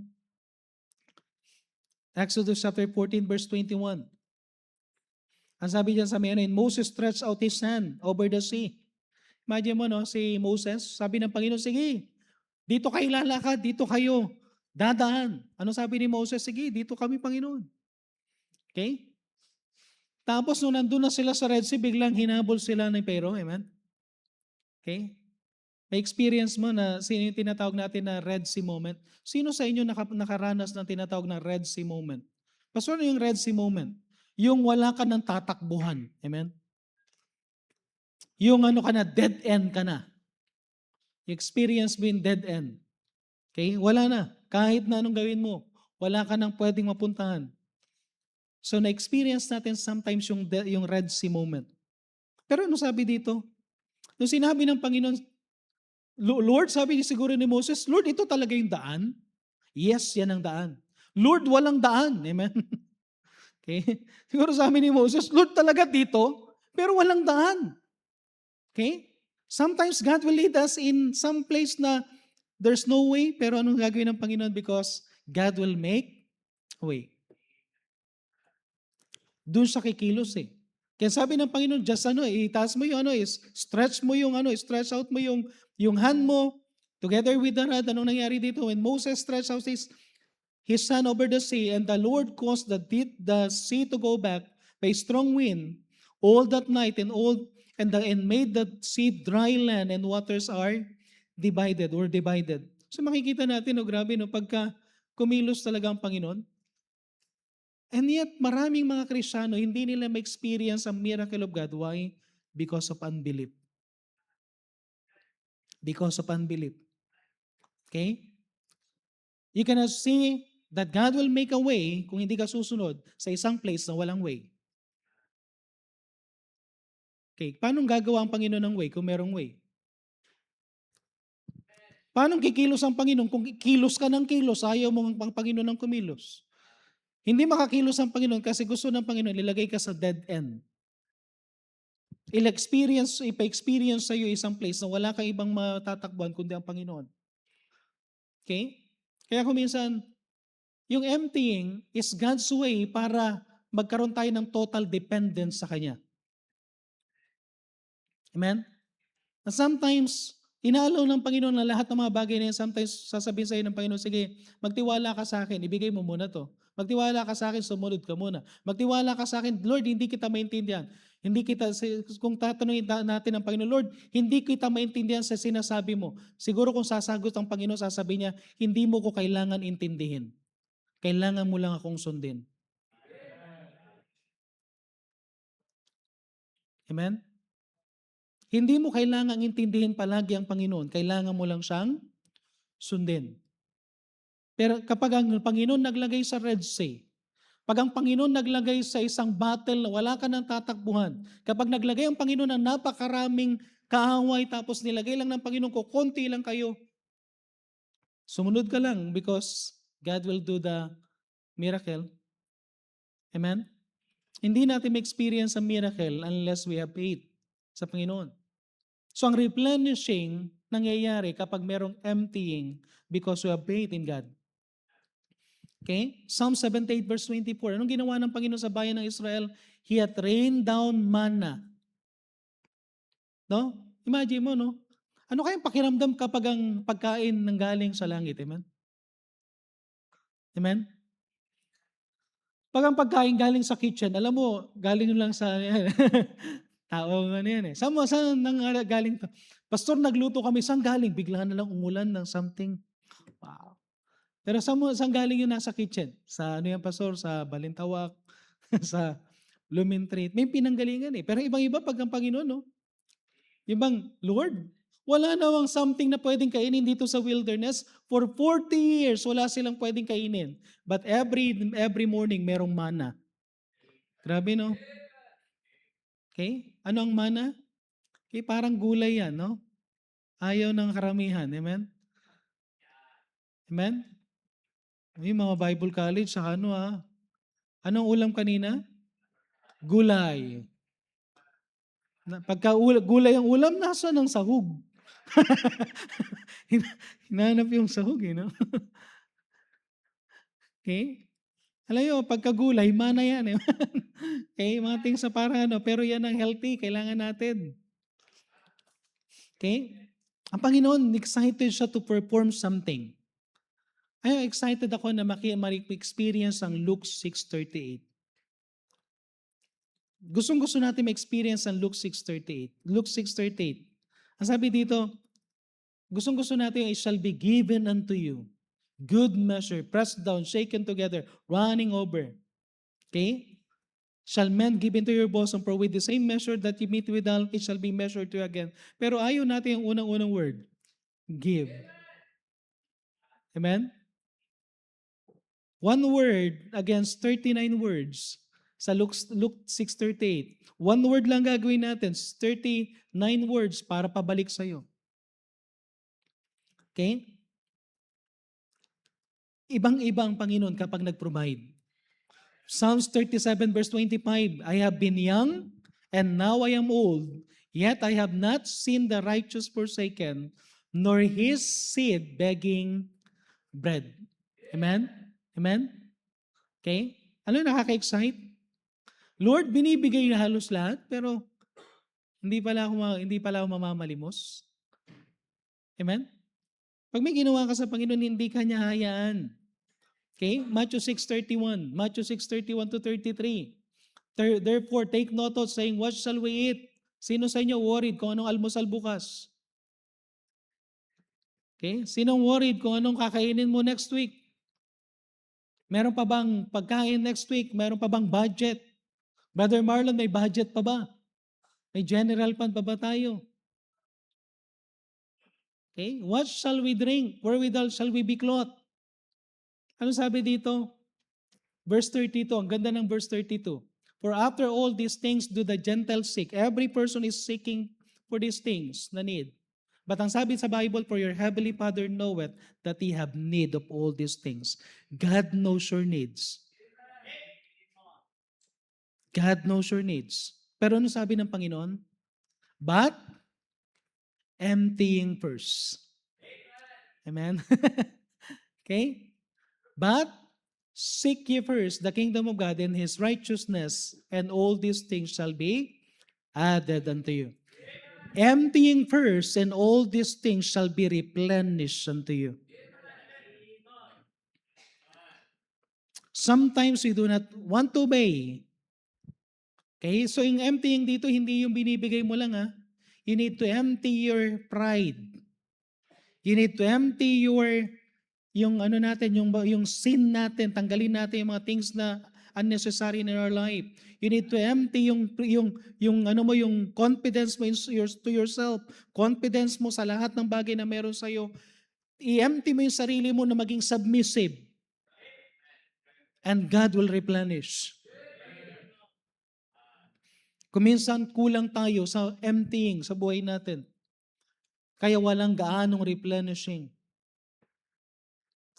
Exodus chapter 14 verse 21. Ang sabi diyan sa may Moses stretched out his hand over the sea. Imagine mo si Moses, sabi ng Panginoon, sige, dito kayo lalakad, dito kayo dadaan. Ano sabi ni Moses? Sige, dito kami, Panginoon. Okay? Tapos nung nandun na sila sa Red Sea, biglang hinabol sila ng Pero. Amen? Okay? May experience mo na sino yung tinatawag natin na Red Sea moment? Sino sa inyo nakaranas ng tinatawag na Red Sea moment? Pastor, ano yung Red Sea moment? Yung wala ka ng tatakbuhan. Amen? Yung ka na, dead end ka na. You experience being dead end. Okay? Wala na. Kahit na anong gawin mo, wala ka nang pwedeng mapuntahan. So na-experience natin sometimes yung Red Sea moment. Pero ano sabi dito? Nung sinabi ng Panginoon, Lord, sabi siguro ni Moses, Lord, ito talaga yung daan? Yes, yan ang daan. Lord, walang daan. Amen? Okay? Siguro sabi ni Moses, Lord, talaga dito, pero walang daan. Okay? Sometimes God will lead us in some place na there's no way, pero anong gagawin ng Panginoon? Because God will make a way. Doon siya kikilos eh. Kaya sabi ng Panginoon, just itaas mo yung stretch mo yung stretch out mo yung hand mo together with the rod. Anong nangyari dito? When Moses stretched out his hand over the sea, and the Lord caused the sea to go back by strong wind all that night and made the sea dry land, and waters are divided. So makikita natin, grabe, pagka kumilos talaga ang Panginoon. And yet, maraming mga Kristiyano, hindi nila ma-experience ang miracle of God. Why? Because of unbelief. Because of unbelief. Okay? You cannot see that God will make a way kung hindi ka susunod sa isang place na walang way. Okay, paano gagawa ang Panginoon ng way kung merong way? Paano kikilos ang Panginoon kung kilos ka ng kilos, ayaw mo ang Panginoon ng kumilos? Hindi makakilos ang Panginoon kasi gusto ng Panginoon ilagay ka sa dead end. Ipa-experience sa iyo isang place na wala kang ibang matatakbuhan kundi ang Panginoon. Okay? Kaya kung minsan, yung emptying is God's way para magkaroon tayo ng total dependence sa Kanya. Amen? And sometimes, inaalaw ng Panginoon na lahat ng mga bagay na yan, sometimes sasabihin sa iyo ng Panginoon, sige, magtiwala ka sa akin, ibigay mo muna to. Magtiwala ka sa akin, sumunod ka muna. Magtiwala ka sa akin, Lord, hindi kita maintindihan. Kung tatanungin natin ang Panginoon, Lord, hindi kita maintindihan sa sinasabi mo. Siguro kung sasagot ang Panginoon, sasabihin niya, hindi mo ko kailangan intindihin. Kailangan mo lang akong sundin. Amen? Hindi mo kailangang intindihin palagi ang Panginoon. Kailangan mo lang siyang sundin. Pero kapag ang Panginoon naglagay sa Red Sea, pag ang Panginoon naglagay sa isang battle na wala ka ng tatakbuhan, kapag naglagay ang Panginoon ng napakaraming kaaway tapos nilagay lang ng Panginoon ko, konti lang kayo, sumunod ka lang because God will do the miracle. Amen? Hindi natin ma-experience ang miracle unless we have faith sa Panginoon. So ang replenishing nangyayari kapag merong emptying because we have faith in God. Okay? Psalm 78 verse 24. Anong ginawa ng Panginoon sa bayan ng Israel? He hath rained down manna. No? Imagine mo, no? Ano kayang pakiramdam kapag ang pagkain nang galing sa langit? Amen? Amen? Pag ang pagkain galing sa kitchen, alam mo, galing lang sa taong yan eh. Saan galing to? Pastor, nagluto kami. Saan galing? Bigla na lang umulan ng something. Wow. Pero saan galing yung nasa kitchen? Sa Pastor? Sa Balintawak? Sa Lumentreat? May pinanggalingan eh. Pero ibang-iba pag ang Panginoon, no? Yung bang, Lord, wala namang something na pwedeng kainin dito sa wilderness. For 40 years, wala silang pwedeng kainin. But every morning, merong manna. Grabe, no? Okay? Ano ang mana? Okay, parang gulay yan, no? Ayaw ng karamihan. Amen? Amen? Yung mga Bible college, saka ano Anong ulam kanina? Gulay. Pagka gulay ang ulam, nasa ng sahog? Hinahanap yung sahog, no? Okay? Alam nyo, pagka gulay, mana yan. Eh. Okay, mga things sa parang pero yan ang healthy, kailangan natin. Okay? Ang Panginoon, excited siya to perform something. Ay, excited ako na experience ang Luke 6:38. Gustong-gusto natin ma-experience ang Luke 6:38. Luke 6:38. Ang sabi dito, gustong-gusto natin, it shall be given unto you. Good measure, pressed down, shaken together, running over. Okay? Shall men give into your bosom, for with the same measure that you meet withal, it shall be measured to you again. Pero ayaw natin yung unang-unang word. Give. Amen? One word against 39 words sa Luke 6:38. One word lang gagawin natin, 39 words para pabalik sa'yo. Okay? Ibang-ibang Panginoon kapag nag-provide. Psalms 37 verse 25, I have been young and now I am old, yet I have not seen the righteous forsaken, nor his seed begging bread. Amen? Amen? Okay? Ano yung nakaka-excite? Lord, binibigay na halos lahat, pero hindi pala ako mamamalimos. Amen? Pag may ginawa ka sa Panginoon, hindi ka niya hayaan. Okay? Matthew 6:31. Matthew 6:31 to 33. Therefore, take note of saying, what shall we eat? Sino sa inyo worried kung anong almusal bukas? Okay? Sinong worried kung anong kakainin mo next week? Meron pa bang pagkain next week? Meron pa bang budget? Brother Marlon, may budget pa ba? May general fund pa ba tayo? Okay? What shall we drink? Wherewithal shall we be clothed? Ano sabi dito? Verse 32, ang ganda ng verse 32. For after all these things do the Gentiles seek. Every person is seeking for these things na need. But ang sabi sa Bible, for your heavenly Father knoweth that ye have need of all these things. God knows your needs. God knows your needs. Pero ano sabi ng Panginoon? But emptying first. Amen? Okay? But seek ye first the kingdom of God and His righteousness, and all these things shall be added unto you. Emptying first, and all these things shall be replenished unto you. Sometimes we do not want to obey. Okay? So yung emptying dito, hindi yung binibigay mo lang You need to empty your pride. You need to empty yung ano natin, yung sin natin, tanggalin natin yung mga things na unnecessary in our life. You need to empty yung confidence mo to yourself, confidence mo sa lahat ng bagay na meron sa iyo. I-empty mo yung sarili mo na maging submissive. And God will replenish. Kuminsan kulang tayo sa emptying sa buhay natin. Kaya walang gaanong replenishing.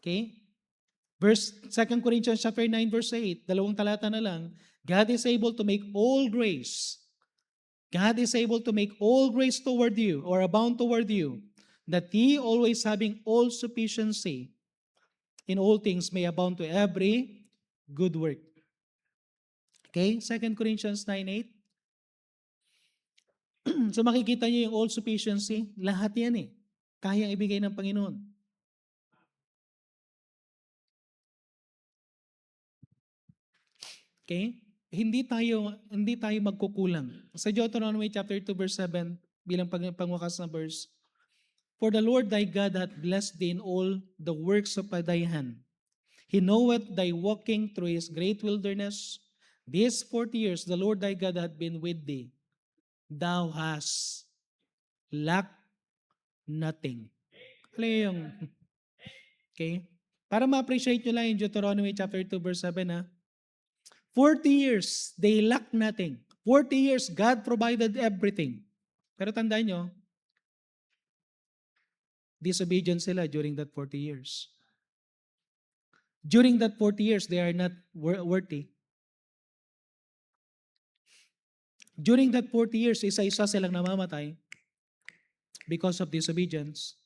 Okay? 2 Corinthians chapter 9 verse 8, dalawang talata na lang, God is able to make all grace. God is able to make all grace toward you or abound toward you, that ye always having all sufficiency in all things may abound to every good work. Okay? 2 Corinthians 9:8. So makikita niyo yung all sufficiency, lahat yan kayang ibigay ng Panginoon. Okay? Hindi tayo magkukulang. Sa Deuteronomy chapter 2 verse 7 bilang pangwakas na verse, for the Lord thy God hath blessed thee in all the works of thy hand. He knoweth thy walking through his great wilderness. These 40 years the Lord thy God hath been with thee. Thou hast lacked nothing. Ano yung, okay? Para ma-appreciate nyo lang yung Deuteronomy chapter 2 verse 7 40 years, they lack nothing. 40 years, God provided everything. Pero tandaan nyo, disobedient sila during that 40 years. During that 40 years, they are not worthy. During that 40 years, isa-isa silang namamatay because of disobedience.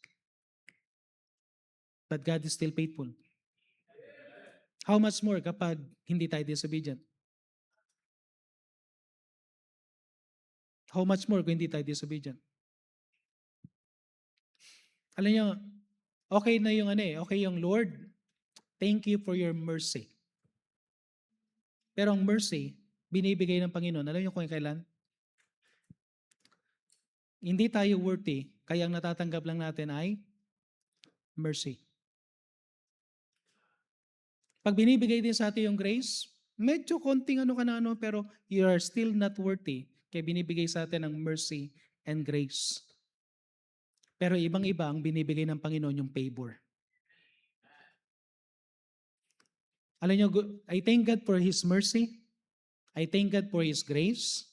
But God is still faithful. How much more kapag hindi tayo disobedient? How much more kung hindi tayo disobedient? Alam nyo, okay na yung okay yung Lord, thank you for your mercy. Pero ang mercy, binibigay ng Panginoon. Alam nyo kung kailan? Hindi tayo worthy, kaya ang natatanggap lang natin ay mercy. Pag binibigay din sa atin yung grace, medyo konting ka na pero you are still not worthy, kaya binibigay sa atin ang mercy and grace. Pero ibang-iba ang binibigay ng Panginoon yung favor. Alam nyo, I thank God for His mercy. I thank God for His grace.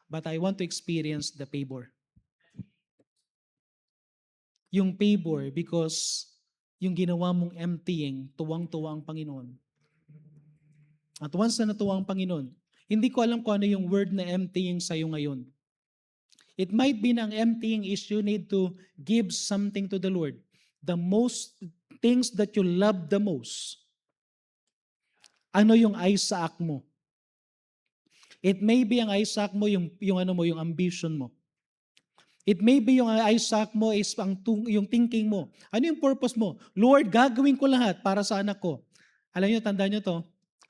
But I want to experience the favor. Yung favor because yung ginawa mong emptying, tuwang-tuwa ang Panginoon. At once na natuwa ang Panginoon, hindi ko alam kung ano yung word na emptying sa'yo ngayon. It might be na ang emptying is you need to give something to the Lord. The most things that you love the most. Ano yung Isaac mo? It may be ang Isaac mo yung ambition mo. It may be yung Isaac mo is yung thinking mo. Ano yung purpose mo? Lord, gagawin ko lahat para sa anak ko. Alam niyo, tandaan niyo to.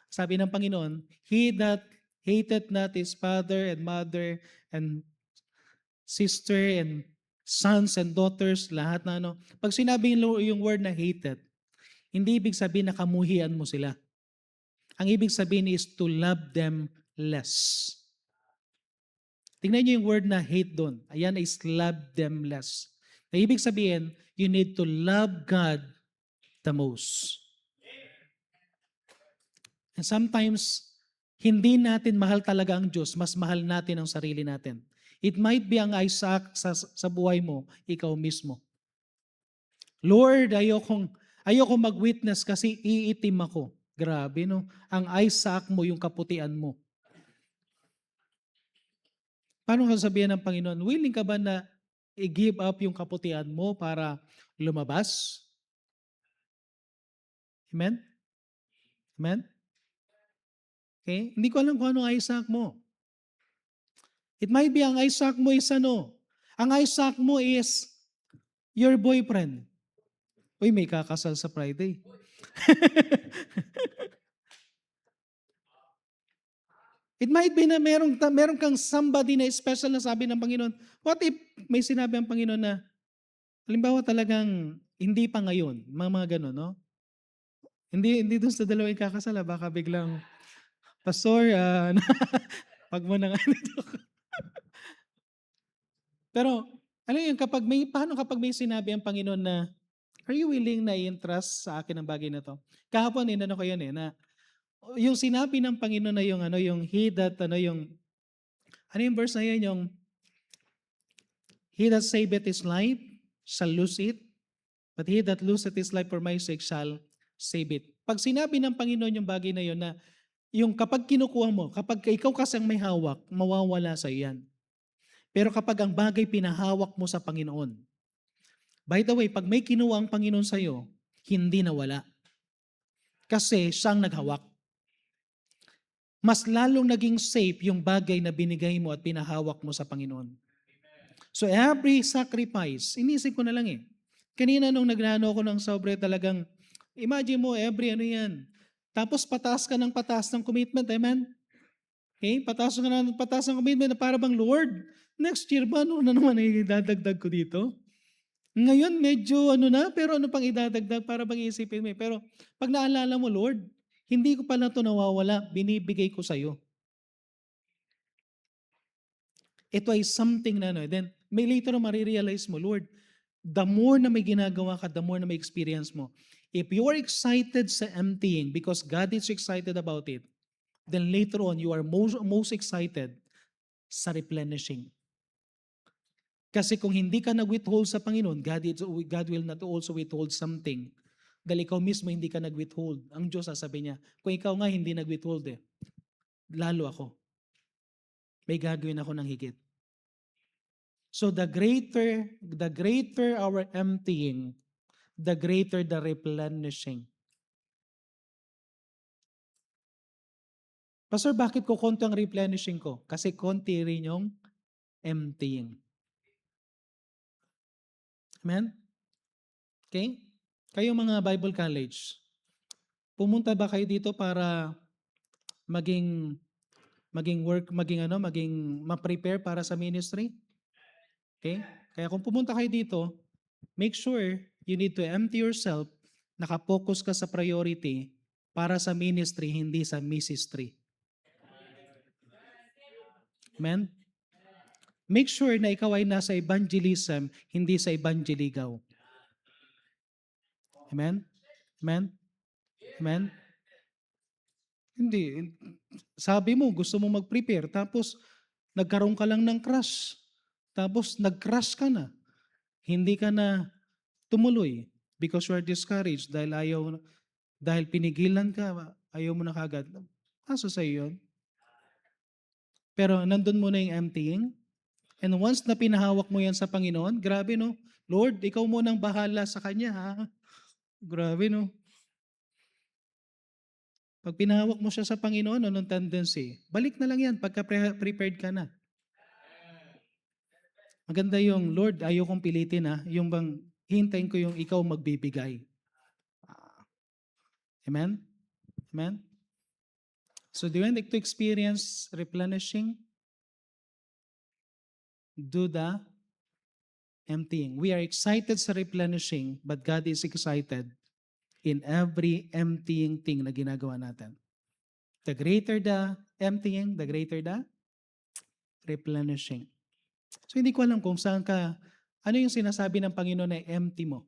Sabi ng Panginoon, He that hated not his father and mother and sister and sons and daughters, lahat na Pag sinabi yung word na hated, hindi ibig sabihin na kamuhian mo sila. Ang ibig sabihin is to love them less. Tingnan niyo yung word na hate doon. Ayan is love them less. Na ibig sabihin, you need to love God the most. And sometimes, hindi natin mahal talaga ang Diyos, mas mahal natin ang sarili natin. It might be ang Isaac sa buhay mo, ikaw mismo. Lord, ayokong mag-witness kasi iitim ako. Grabe, no? Ang Isaac mo, yung kaputian mo. Paano sasabihin ng Panginoon, willing ka ba na i-give up yung kaputian mo para lumabas? Amen? Amen? Okay? Hindi ko alam kung ano ang Isaac mo. It might be ang Isaac mo is Ang Isaac mo is your boyfriend. Uy, may kakasal sa Friday. It might be na meron kang somebody na special na sabi ng Panginoon. What if may sinabi ang Panginoon na, halimbawa talagang hindi pa ngayon, mga ganun, no? Hindi doon sa dalawang kakasal, baka biglang, Pastor, wag mo na nga nito. Pero, alam yun, paano kapag may sinabi ang Panginoon na, are you willing na i-entrust sa akin ang bagay na to? Kahapon, ko yun na, yung sinabi ng Panginoon na yung he that, yung verse na yun, yung, he that saveth his life shall lose it, but he that loseth his life for my sake shall save it. Pag sinabi ng Panginoon yung bagay na yun na, yung kapag kinukuha mo, kapag ikaw kasang may hawak, mawawala sa iyan. Pero kapag ang bagay pinahawak mo sa Panginoon, by the way, pag may kinuha ang Panginoon sa iyo, hindi nawala. Kasi siyang naghawak. Mas lalong naging safe yung bagay na binigay mo at pinahawak mo sa Panginoon. So every sacrifice, inisip ko na lang Kanina nung nagnano ako ng sobre talagang, imagine mo every yan. Tapos pataas ka ng pataas ng commitment, amen? Okay, pataas ka ng pataas ng commitment na para bang, Lord, next year ba ano na naman idadagdag ko dito? Ngayon medyo pero ano pang idadagdag para bang iisipin mo Pero pag naalala mo, Lord, hindi ko pa na ito nawawala, binibigay ko sa'yo. Ito ay something na then may later marirealize mo, Lord, the more na may ginagawa ka, the more na may experience mo. If you are excited sa emptying because God is excited about it, then later on, you are most excited sa replenishing. Kasi kung hindi ka nag-withhold sa Panginoon, God will not also withhold something. Dahil ikaw mismo hindi ka nag-withhold. Ang Diyos sasabi niya, kung ikaw nga hindi nag-withhold lalo ako. May gagawin ako ng higit. So the greater our emptying, the greater the replenishing. Pastor, bakit ko konti ang replenishing ko? Kasi konti rin yung emptying. Amen? Okay? Kayo mga Bible College, pumunta ba kayo dito para maging ma-prepare para sa ministry? Okay? Kaya kung pumunta kayo dito, make sure you need to empty yourself, nakapokus ka sa priority para sa ministry, hindi sa ministry. Amen? Make sure na ikaw ay nasa evangelism, hindi sa evanggeligaw. Amen? Amen? Amen? Hindi. Sabi mo, gusto mo mag-prepare, tapos nagkaroon ka lang ng crush. Tapos nag-crush ka na. Hindi ka na tumuloy because you are discouraged dahil pinigilan ka, ayaw mo na kagad. Kaso sa iyo yun. Pero nandun muna yung emptying. And once na pinahawak mo yan sa Panginoon, grabe no, Lord, ikaw munang bahala sa Kanya ha. Grabe no. Pag pinahawak mo siya sa Panginoon, anong tendency? Balik na lang yan pagka prepared ka na. Maganda yung, Lord, ayaw kong pilitin ha. Yung bang, hintayin ko yung ikaw magbibigay. Amen? Amen? So do you want to experience replenishing? Do the emptying. We are excited sa replenishing, but God is excited in every emptying thing na ginagawa natin. The greater the emptying, the greater the replenishing. So hindi ko alam kung saan ano yung sinasabi ng Panginoon na empty mo.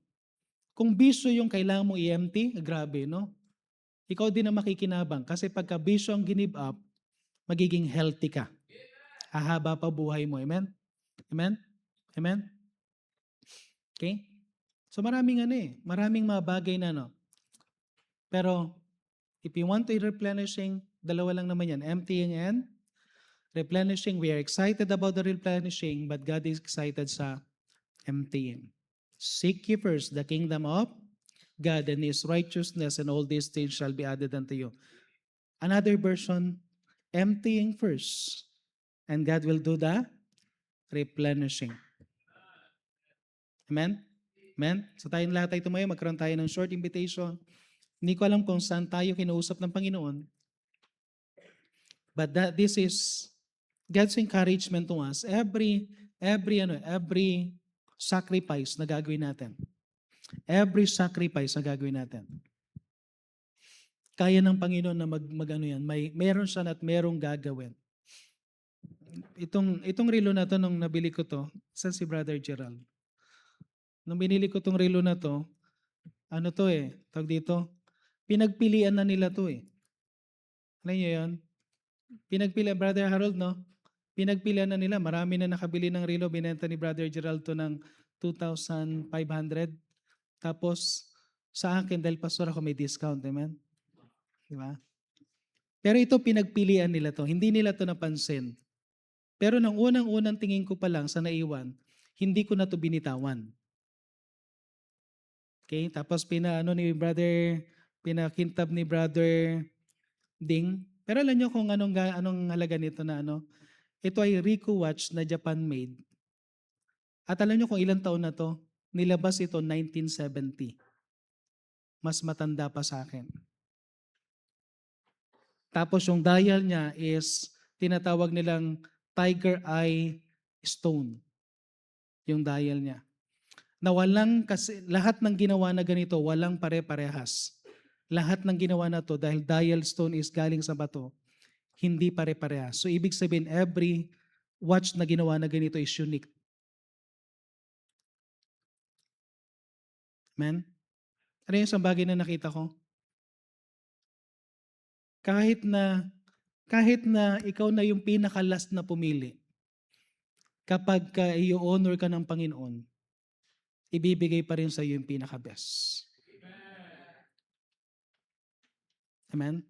Kung bisyo yung kailangan mong i-empty, grabe, no? Ikaw din ang makikinabang kasi pagka bisyo ang give up, magiging healthy ka. Hahaba pa buhay mo. Amen? Amen? Amen? Okay? So maraming maraming mga bagay na Pero if you want to replenishing, dalawa lang naman yan, emptying and replenishing. We are excited about the replenishing, but God is excited sa emptying. Seek ye first the kingdom of God and His righteousness, and all these things shall be added unto you. Another version, emptying first, and God will do the replenishing. Amen? Amen? So tayong lahat tayo tumayo, magkaroon tayo ng short invitation. Hindi ko alam kung saan tayo kinuusap ng Panginoon. But this is God's encouragement to us. Every sacrifice na gagawin natin. Every sacrifice na gagawin natin. Kaya ng Panginoon na meron siya at merong gagawin. Itong relo na to, nung nabili ko to, sa si Brother Gerald. Nung binili ko tong relo na to, tawag dito, pinagpilian na nila to . Alam niyo yun? Pinagpilian, Brother Harold, no? Pinagpilian na nila, marami na nakabili ng relo, binenta ni Brother Gerald to ng 2,500. Tapos, sa akin, dahil pastor ako, may discount, amen? Diba? Pero ito, pinagpilian nila to. Hindi nila to napansin. Pero nang unang-unang tingin ko pa lang sa naiwan, hindi ko na to binitawan. Okay? Tapos pinakintab ni Brother Ding. Pero alam nyo kung anong halaga nito na ito ay Ricoh watch na Japan made. At alam nyo kung ilang taon na to? Nilabas ito 1970. Mas matanda pa sa akin. Tapos yung dial niya is tinatawag nilang Tiger Eye Stone. Yung dial niya. Na kasi lahat ng ginawa na ganito, walang pare-parehas. Lahat ng ginawa na to dahil dial stone is galing sa bato, hindi pare-parehas. So ibig sabihin, every watch na ginawa na ganito is unique. Amen? Ano yung isang bagay na nakita ko? Kahit na Kahit na ikaw na yung pinaka-last na pumili, kapag ka i-honor ka ng Panginoon, ibibigay pa rin sa iyo yung pinaka-best. Amen?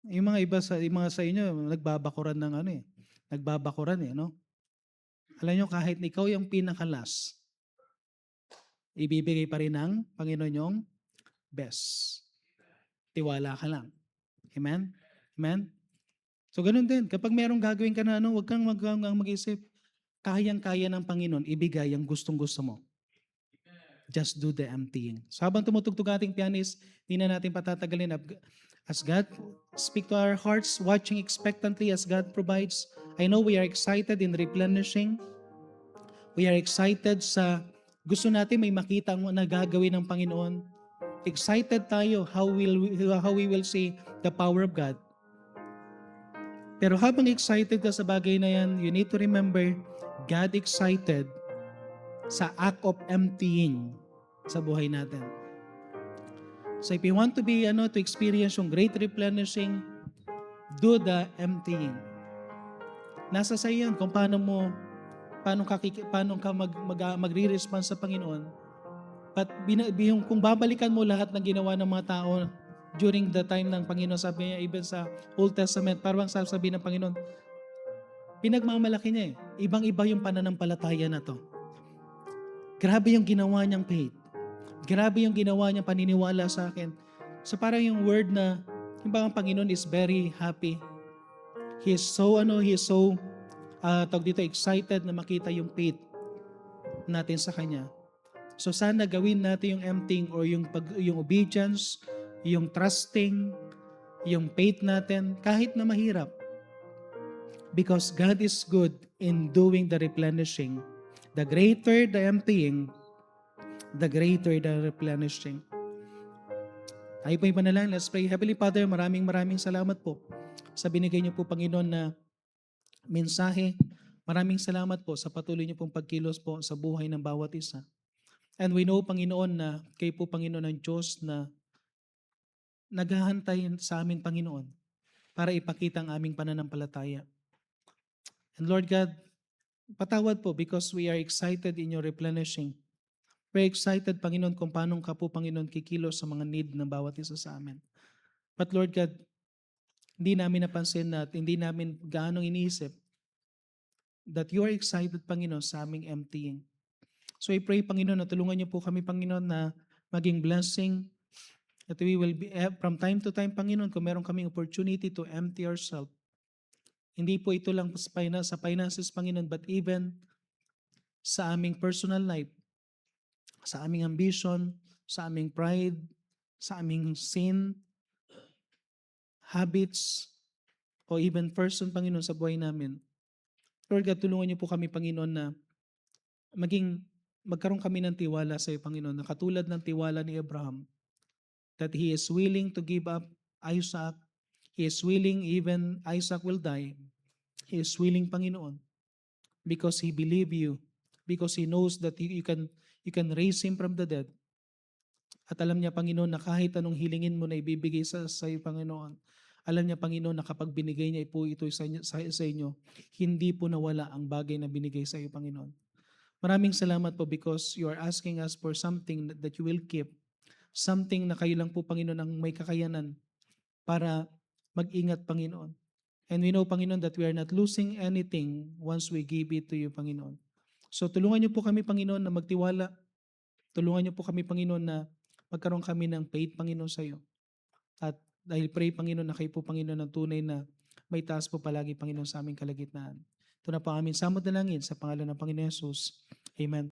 Yung mga iba yung mga sa inyo, nagbabakuran ng ano eh. Nagbabakuran eh, no? Alam nyo, kahit ikaw yung pinaka-last, ibibigay pa rin ng Panginoon yung best. Tiwala ka lang. Amen? Amen? So ganun din, kapag merong gagawin ka na ano, huwag kang mag-isip. Kayang-kaya ng Panginoon ibigay ang gustong-gusto mo. Just do the emptying. So habang tumutugtog ating pianist, hindi na natin patatagalin. As God speak to our hearts, watching expectantly as God provides. I know we are excited in replenishing. We are excited sa gusto natin may makita ang nagagawin ng Panginoon. Excited tayo how we will see the power of God. Pero habang excited ka sa bagay na yan, you need to remember, God excited sa act of emptying sa buhay natin. So if you want to be to experience yung great replenishing, do the emptying. Nasa sa iyo kung paano ka magre-respond sa Panginoon. But kung babalikan mo lahat ng ginawa ng mga tao during the time ng Panginoon, sabi niya even sa Old Testament, parang sasabihin ng Panginoon, pinagmamalaki niya eh. Ibang-iba yung pananampalataya na to. Grabe yung ginawa niyang faith. Grabe yung ginawa niyang paniniwala sa akin. So parang yung word na, yung bang Panginoon is very happy. He is so excited na makita yung faith natin sa Kanya. So sana gawin natin yung emptying or yung obedience, yung trusting, yung faith natin, kahit na mahirap. Because God is good in doing the replenishing. The greater the emptying, the greater the replenishing. Tayo po yung panalangin. Let's pray. Heavenly Father, maraming salamat po sa binigay niyo po, Panginoon, na mensahe. Maraming salamat po sa patuloy niyo pong pagkilos po sa buhay ng bawat isa. And we know, Panginoon, na kayo po, Panginoon, ang Diyos na naghahantay sa amin, Panginoon, para ipakita ang aming pananampalataya. And Lord God, patawad po because we are excited in your replenishing. We're excited, Panginoon, kung paano ka po, Panginoon, kikilos sa mga need ng bawat isa sa amin. But Lord God, hindi namin napansin at hindi namin gaanong iniisip that you are excited, Panginoon, sa aming emptying. So I pray, Panginoon, na tulungan niyo po kami, Panginoon, na maging blessing, that we will be, from time to time, Panginoon, kung meron kaming opportunity to empty ourselves. Hindi po ito lang sa finances, Panginoon, but even sa aming personal life, sa aming ambition, sa aming pride, sa aming sin, habits, o even person, Panginoon, sa buhay namin. Lord God, tulungan niyo po kami, Panginoon, na magkaroon kami ng tiwala sa iyo, Panginoon, na katulad ng tiwala ni Abraham, that he is willing to give up Isaac. He is willing, even Isaac will die. He is willing, Panginoon, because he believe you, because he knows that you can raise him from the dead. At alam niya, Panginoon, na kahit anong hilingin mo na ibibigay sa iyo, Panginoon, alam niya, Panginoon, na kapag binigay niya po ito sa inyo, hindi po nawala ang bagay na binigay sa iyo, Panginoon. Maraming salamat po because you are asking us for something that you will keep. Something na kayo lang po, Panginoon, ang may kakayanan para mag-ingat, Panginoon. And we know, Panginoon, that we are not losing anything once we give it to you, Panginoon. So tulungan niyo po kami, Panginoon, na magtiwala. Tulungan niyo po kami, Panginoon, na magkaroon kami ng faith, Panginoon, sa iyo. At dahil pray, Panginoon, na kayo po, Panginoon, ng tunay na may taas po palagi, Panginoon, sa aming kalagitnaan. Ito na po aming samot na langin sa pangalan ng Panginoon Jesus. Amen.